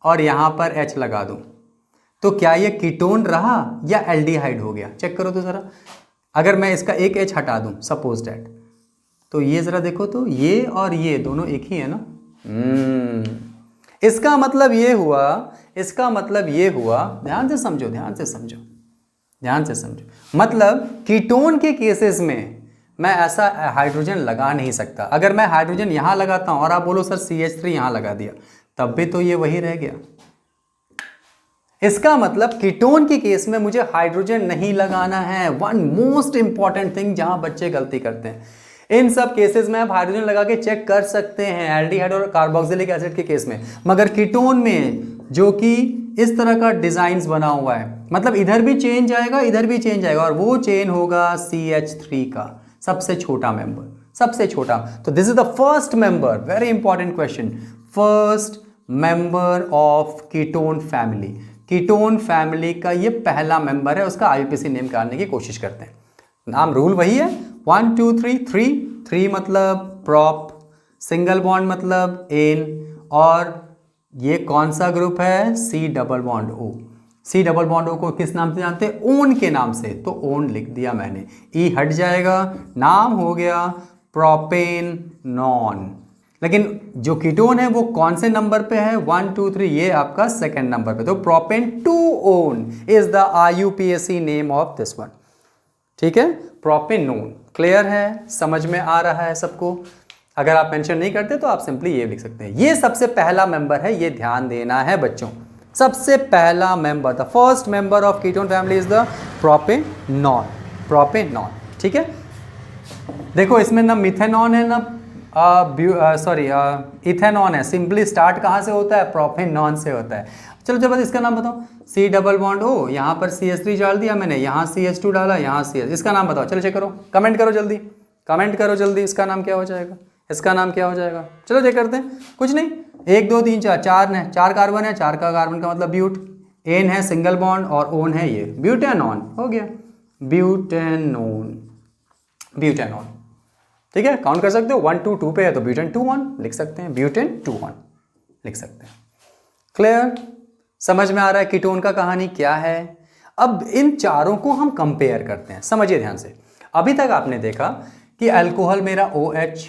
और यहां पर H लगा दूं तो क्या ये कीटोन रहा या एल्डिहाइड हो गया। चेक करो तो ज़रा, अगर मैं इसका एक H हटा दूं सपोज डैट, तो ये ज़रा देखो तो ये और ये दोनों एक ही है ना। इसका मतलब ये हुआ, ध्यान से समझो, मतलब कीटोन के केसेस में मैं ऐसा हाइड्रोजन लगा नहीं सकता। अगर मैं हाइड्रोजन यहां लगाता हूं और आप बोलो सर CH3 यहां लगा दिया, तब भी तो ये वही रह गया। इसका मतलब कीटोन के केस में मुझे हाइड्रोजन नहीं लगाना है। वन मोस्ट इंपॉर्टेंट थिंग जहां बच्चे गलती करते हैं, इन सब केसेस में आप हाइड्रोजन लगा के चेक कर सकते हैं, एल्डिहाइड और कार्बोक्सिलिक एसिड के केस में। मगर कीटोन में जो कि इस तरह का डिजाइन बना हुआ है, मतलब इधर भी चेंज आएगा इधर भी चेंज आएगा, और वो चेन होगा CH3 का सबसे छोटा मेंबर, सबसे छोटा। तो this is the first member, very important question, first member of ketone family. Ketone family का ये पहला मेंबर है, उसका IUPAC नेम निकालने की कोशिश करते हैं। नाम रूल वही है 1 2 3 3 मतलब प्रॉप, सिंगल बॉन्ड मतलब एन, और ये कौन सा ग्रुप है C double bond O। C double bond O को किस नाम से जानते हैं, ओन के नाम से, तो ओन लिख दिया मैंने, E हट जाएगा, नाम हो गया प्रोपेन नॉन। लेकिन जो कीटोन है वो कौन से नंबर पे है, 1 2 3, ये आपका सेकंड नंबर पे। तो प्रोपेन 2-ओन is the IUPAC name of this one. ठीक है, प्रोपेनोन। क्लियर है, समझ में आ रहा है सबको। अगर आप मेंशन नहीं करते तो आप सिंपली ये लिख सकते हैं। ये सबसे पहला मेंबर है, ये ध्यान देना है बच्चों। सबसे पहला member, the first member of ketone family is the propanone, propanone. ठीक है, देखो इसमें ना मिथेनॉन है ना इथेनॉन है। सिंपली स्टार्ट कहाँ से होता है, प्रोपेनॉन से होता है। चलो जब इसका नाम बताओ, C डबल बॉन्ड O, यहाँ पर CH3 डाल दिया मैंने, यहाँ CH2 डाला, यहाँ CH, इसका नाम बताओ। चलो चेक करो, कमेंट करो जल्दी, इसका नाम क्या हो जाएगा, इसका नाम क्या हो जाएगा। चलो चेक करते हैं, कुछ नहीं, 1 2 3 4 4 कार्बन है, 4 का कार्बन का मतलब ब्यूट, एन है सिंगल बॉन्ड और ओन है ये ब्यूटेनॉन, हो गया ब्यूटेनॉन। ठीक है, काउंट कर सकते हो, 1 2 2 पे है तो ब्यूटेन 2-1 लिख सकते हैं, ब्यूटेन 2-1 लिख सकते हैं। क्लियर, समझ में आ रहा है कीटोन का कहानी क्या है। अब इन चारों को हम कंपेयर करते हैं, समझिए ध्यान से। अभी तक आपने देखा कि अल्कोहल मेरा OH,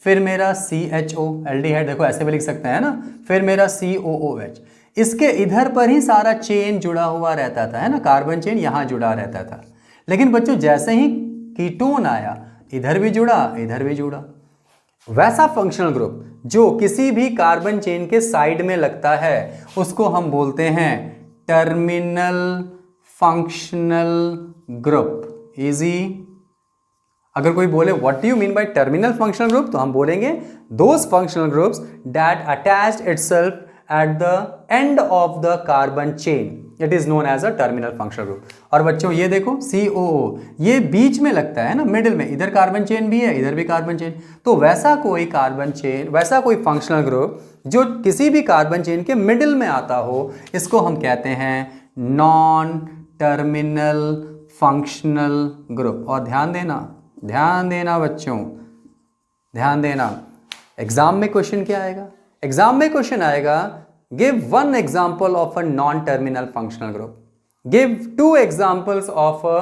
फिर मेरा CHO, एल्डिहाइड देखो ऐसे भी लिख सकते हैं ना, फिर मेरा COOH, इसके इधर पर ही सारा चेन जुड़ा हुआ रहता था, है ना, कार्बन चेन यहाँ जुड़ा रहता था। लेकिन बच्चों जैसे ही कीटोन आया, इधर भी जुड़ा इधर भी जुड़ा। वैसा फंक्शनल ग्रुप जो किसी भी कार्बन चेन के साइड में लगता है उसको हम बोलते हैं टर्मिनल फंक्शनल ग्रुप। इजी, अगर कोई बोले what do you mean by terminal functional group, तो हम बोलेंगे those functional groups that attached itself at the end of the carbon chain, it is known as a terminal functional group. और बच्चों ये देखो COO, ये बीच में लगता है ना, मिडिल में, इधर कार्बन चेन भी है इधर भी कार्बन चेन। तो वैसा कोई कार्बन चेन, वैसा कोई फंक्शनल ग्रुप जो किसी भी कार्बन चेन के मिडिल में आता हो, इसको हम कहते हैं नॉन टर्मिनल फंक्शनल ग्रुप। और ध्यान देना बच्चों, ध्यान देना। एग्जाम में क्वेश्चन क्या आएगा, एग्जाम में क्वेश्चन आएगा give 1 example of a non terminal functional group, give 2 examples of a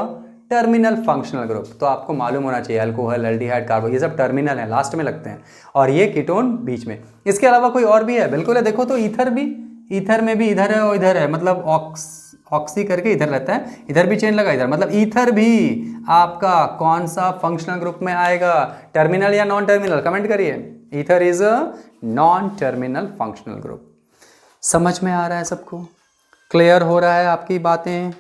terminal functional group. तो आपको मालूम होना चाहिए अल्कोहल, एल्डिहाइड, कार्बो, ये सब टर्मिनल है, लास्ट में लगते हैं, और ये कीटोन बीच में। इसके अलावा कोई और भी है, बिल्कुल है, देखो तो ईथर भी, ईथर में भी इधर है और इधर है, मतलब ऑक्सी करके इधर रहता है, इधर भी चेन लगा इधर, मतलब ईथर भी आपका कौन सा फंक्शनल ग्रुप में आएगा, टर्मिनल या नॉन टर्मिनल, कमेंट करिए। Ether is a non terminal functional group. समझ में आ रहा है सबको? क्लियर हो रहा है आपकी बातें,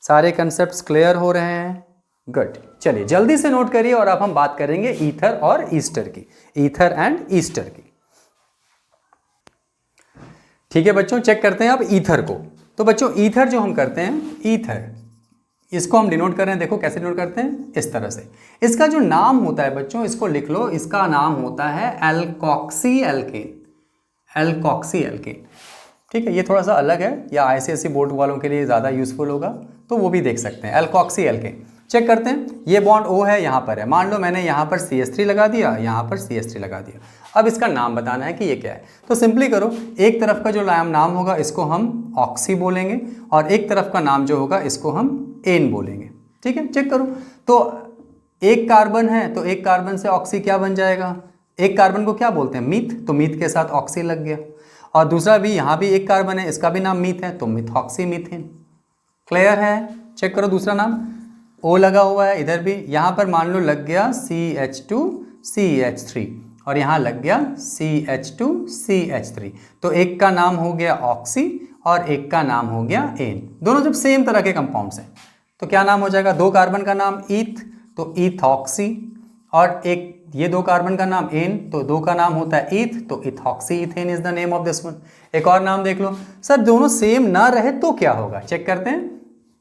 सारे कंसेप्ट्स क्लियर हो रहे हैं? गुड। चलिए जल्दी से नोट करिए और अब हम बात करेंगे ईथर और ईस्टर की, ईथर एंड ईस्टर की। ठीक है बच्चों, चेक करते हैं अब ईथर को। तो बच्चों ईथर जो हम करते हैं, ईथर इसको हम डिनोट कर रहे हैं, देखो कैसे डिनोट करते हैं, इस तरह से। इसका जो नाम होता है बच्चों, इसको लिख लो, इसका नाम होता है एल्कोक्सी एल्केन, एल्कोक्सी एल्केन। ठीक है, ये थोड़ा सा अलग है, या आईसीएसई बोर्ड वालों के लिए ज़्यादा यूजफुल होगा, तो वो भी देख सकते हैं। एल्कोक्सी एल्केन चेक करते हैं, ये बॉन्ड O है, यहाँ पर है, मान लो मैंने यहाँ पर CH3 लगा दिया, यहाँ पर CH3 लगा दिया। अब इसका नाम बताना है कि ये क्या है, तो सिंपली करो, एक तरफ का जो नाम होगा इसको हम ऑक्सी बोलेंगे, और एक तरफ का नाम जो होगा इसको हम एन बोलेंगे। ठीक है, चेक करो, तो एक कार्बन है तो एक कार्बन से ऑक्सी क्या बन जाएगा, एक कार्बन को क्या बोलते हैं, मीथ, तो मीथ के साथ ऑक्सी लग गया। और दूसरा भी, यहाँ भी एक कार्बन है, इसका भी नाम मीथ है, तो मिथॉक्सी मीथेन। क्लियर है? चेक करो, दूसरा नाम O लगा हुआ है, इधर भी, यहाँ पर मान लो लग गया CH2 CH3, और यहाँ लग गया CH2 CH3, तो एक का नाम हो गया ऑक्सी और एक का नाम हो गया एन। दोनों जब सेम तरह के कंपाउंड्स हैं तो क्या नाम हो जाएगा, दो कार्बन का नाम ईथ तो ईथॉक्सी, और एक ये दो कार्बन का नाम एन, तो दो का नाम होता है ईथ, तो ethoxy ethane is the name of this one. एक और नाम देख लो, सर दोनों सेम ना रहे तो क्या होगा, चेक करते हैं,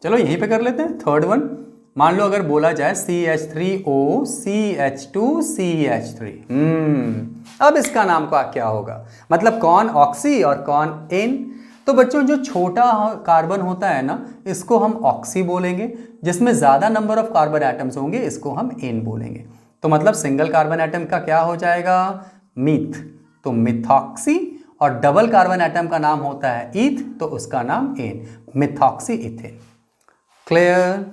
चलो यहीं पे कर लेते हैं। थर्ड वन, मान लो अगर बोला जाए CH3O CH2 CH3, अब इसका नाम का क्या होगा, मतलब कौन ऑक्सी और कौन एन। तो बच्चों जो छोटा कार्बन होता है ना, इसको हम ऑक्सी बोलेंगे, जिसमें ज़्यादा नंबर ऑफ कार्बन एटम्स होंगे इसको हम एन बोलेंगे। तो मतलब सिंगल कार्बन एटम का क्या हो जाएगा, मीथ, तो मिथॉक्सी, और डबल कार्बन एटम का नाम होता है ईथ, तो उसका नाम ane, methoxy ethane. Clear?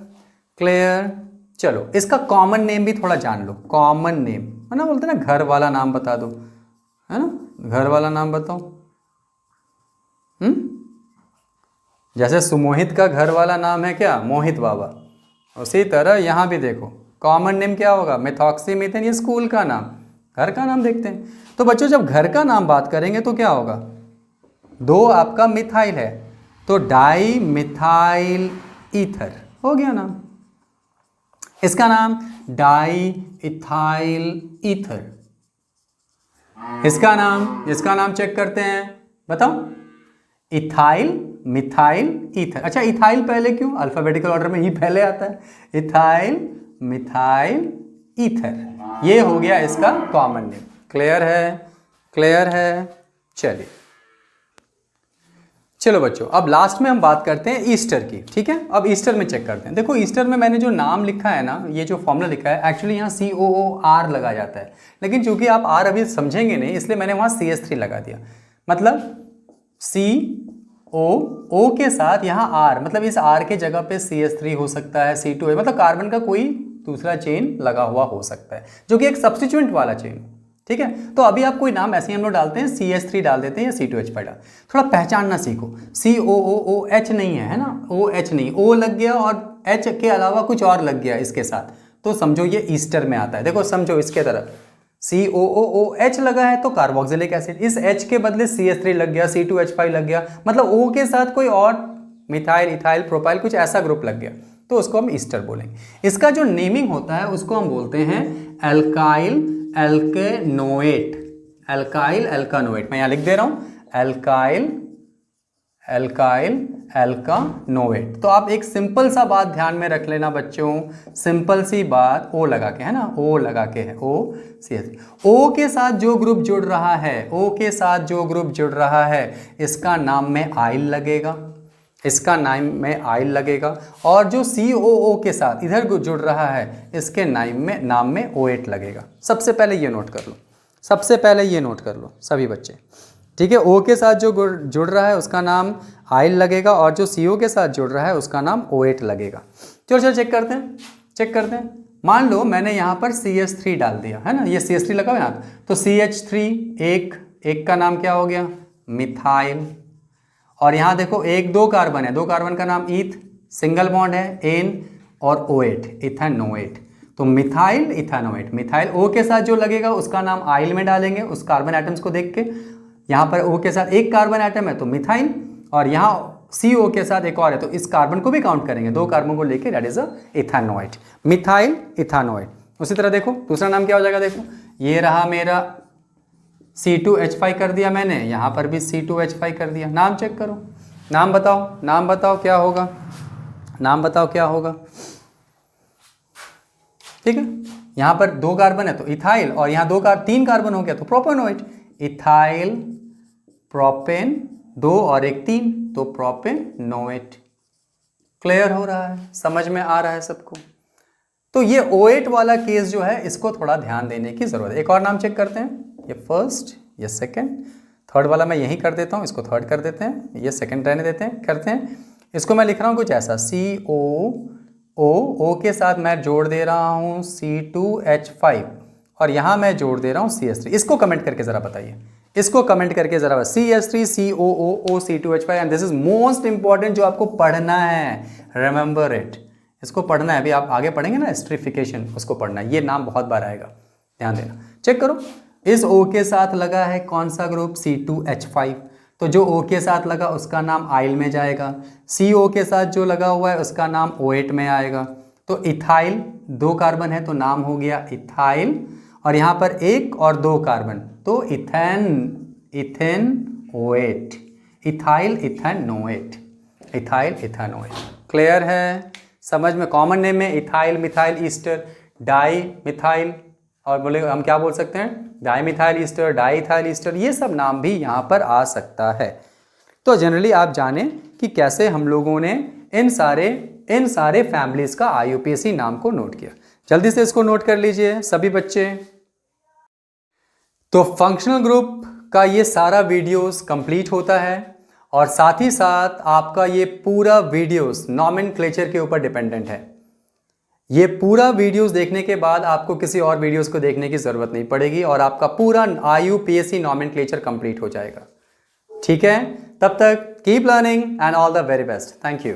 Clear? चलो इसका कॉमन नेम भी थोड़ा जान लो, कॉमन नेम है ना, बोलते ना घर वाला नाम बता दो, है ना, घर वाला नाम बताओ। जैसे सुमोहित का घर वाला नाम है क्या, मोहित बाबा, उसी तरह यहाँ भी देखो कॉमन नेम क्या होगा, मिथॉक्सी मीथेन, ये स्कूल का नाम, घर का नाम देखते हैं। तो बच्चों जब घर का नाम बात करेंगे तो क्या होगा, दो आपका मिथाइल है तो डाई मिथाइल ईथर हो गया नाम, इसका नाम डाई इथाइल ईथर। इसका नाम चेक करते हैं, बताओ, इथाइल मिथाइल ईथर। अच्छा इथाइल पहले क्यों, अल्फाबेटिकल ऑर्डर में ही पहले आता है, इथाइल मिथाइल ईथर, ये हो गया इसका कॉमन नेम। क्लियर है? क्लियर है? चलिए चलो बच्चों, अब लास्ट में हम बात करते हैं ईस्टर की। ठीक है, अब ईस्टर में चेक करते हैं। देखो ईस्टर में मैंने जो नाम लिखा है ना, ये जो फॉर्मूला लिखा है, एक्चुअली यहाँ COOR लगा जाता है, लेकिन चूंकि आप R अभी समझेंगे नहीं, इसलिए मैंने वहाँ CH3 लगा दिया। मतलब COO के साथ यहाँ R, मतलब इस R के जगह पे CH3 हो सकता है, C2 मतलब कार्बन का कोई दूसरा चेन लगा हुआ हो सकता है, जो कि एक सब्स्टिट्यूएंट वाला चेन। ठीक है, तो अभी आप कोई नाम ऐसे ही हम लोग डालते हैं, CH3 डाल देते हैं या C2H5 डाल, थोड़ा पहचानना सीखो। COOH नहीं है ना, OH नहीं, O लग गया और H के अलावा कुछ और लग गया इसके साथ, तो समझो ये ईस्टर में आता है। देखो समझो इसके तरफ COOH लगा है तो कार्बोक्सिलिक एसिड, इस H के बदले CH3 लग गया, C2H5 लग गया, मतलब O के साथ कोई और मिथाइल इथाइल प्रोपाइल कुछ ऐसा ग्रुप लग गया, तो उसको हम ईस्टर बोलेंगे। इसका जो नेमिंग होता है उसको हम बोलते हैं एल्काइल एल्केनोएट, एल्काइल एल्कानोएट, मैं यहाँ लिख दे रहा हूँ, एल्काइल एल्कानोएट। तो आप एक सिंपल सा बात ध्यान में रख लेना बच्चों, सिंपल सी बात, O लगा के है ना, O लगा के है, O के साथ जो ग्रुप जुड़ रहा है, O के साथ जो ग्रुप जुड़ रहा है, इसका नाम में आइल लगेगा, इसका नाम में आइल लगेगा, और जो COO के साथ इधर जुड़ रहा है, इसके नाम में OH लगेगा। सबसे पहले ये नोट कर लो, सबसे पहले ये नोट कर लो सभी बच्चे। ठीक है, O के साथ जो जुड़ रहा है उसका नाम आइल लगेगा, और जो CO के साथ जुड़ रहा है उसका नाम OH लगेगा। चलो चेक करते हैं, चेक करते हैं। मान लो मैंने यहाँ पर CH3 डाल दिया है ना, ये CH3 लगा हुआ है यहाँ, तो CH3 एक का नाम क्या हो गया, मिथाइल, और यहाँ देखो एक 2 कार्बन है, 2 कार्बन का नाम ईथ, सिंगल बॉन्ड है एन और OH, इथेनोएट। तो मिथाइल इथेनोएट, मिथाइल O के साथ जो लगेगा उसका नाम आइल में डालेंगे उस कार्बन एटम्स को देख के। यहाँ पर O के साथ एक कार्बन एटम है तो मिथाइल, और यहाँ CO के साथ एक और है तो इस कार्बन को भी काउंट करेंगे, 2 कार्बन को लेके, that is a ethanoate, methyl ethanoate. उसी तरह देखो दूसरा नाम क्या हो जाएगा, देखो ये रहा मेरा C2H5 कर दिया मैंने, यहाँ पर भी C2H5 कर दिया। नाम चेक करो, नाम बताओ, नाम बताओ क्या होगा, नाम बताओ क्या होगा। ठीक है, यहाँ पर 2 कार्बन है तो इथाइल, और यहाँ 3 कार्बन हो गया तो प्रोपेनोएट, इथाइल प्रोपेन, 2 और 1 3 तो प्रोपेनोएट। क्लियर हो रहा है, समझ में आ रहा है सबको। तो ये O8 वाला केस जो है इसको थोड़ा ध्यान देने की जरूरत है। एक और नाम चेक करते हैं, ये फर्स्ट, ये सेकंड, थर्ड वाला मैं यहीं कर देता हूँ, इसको थर्ड कर देते हैं, ये सेकंड रहने देते हैं, करते हैं। इसको मैं लिख रहा हूँ कुछ ऐसा, COO के साथ मैं जोड़ दे रहा हूँ C2H5 और यहाँ मैं जोड़ दे रहा हूँ CS3। इसको कमेंट करके ज़रा बताइए, इसको कमेंट करके ज़रा, CS3 COO C2H5 and this is most important जो आपको पढ़ना है, रिमेंबर इट, इसको पढ़ना है। अभी आप आगे पढ़ेंगे ना एस्ट्रिफिकेशन, उसको पढ़ना है, ये नाम बहुत बार आएगा, ध्यान देना। चेक करो, इस O के साथ लगा है कौन सा ग्रुप, C2H5, तो जो O के साथ लगा उसका नाम आइल में जाएगा, CO के साथ जो लगा हुआ है उसका नाम O8 में आएगा। तो इथाइल 2 कार्बन है तो नाम हो गया इथाइल, और यहाँ पर 1 और 2 कार्बन तो ethanoate, ethyl ethanoate, ethyl ethanoate. Clear है, समझ में। कॉमन नेम में ethyl, methyl Easter, di methyl, और बोले हम क्या बोल सकते हैं, di methyl Easter, di ethyl Easter, ये सब नाम भी यहाँ पर आ सकता है। तो जनरली आप जानें कि कैसे हम लोगों ने इन सारे फैमिलीज का IUPAC नाम को नोट किया। जल्दी से इसको नोट कर लीजिए सभी बच्चे। तो फंक्शनल ग्रुप का ये सारा वीडियोस कंप्लीट होता है, और साथ ही साथ आपका ये पूरा वीडियोस नॉमेनक्लेचर के ऊपर डिपेंडेंट है। ये पूरा वीडियोस देखने के बाद आपको किसी और वीडियोस को देखने की ज़रूरत नहीं पड़ेगी और आपका पूरा IUPAC नॉमेनक्लेचर कंप्लीट हो जाएगा। ठीक है, तब तक keep learning and all the very best. Thank you.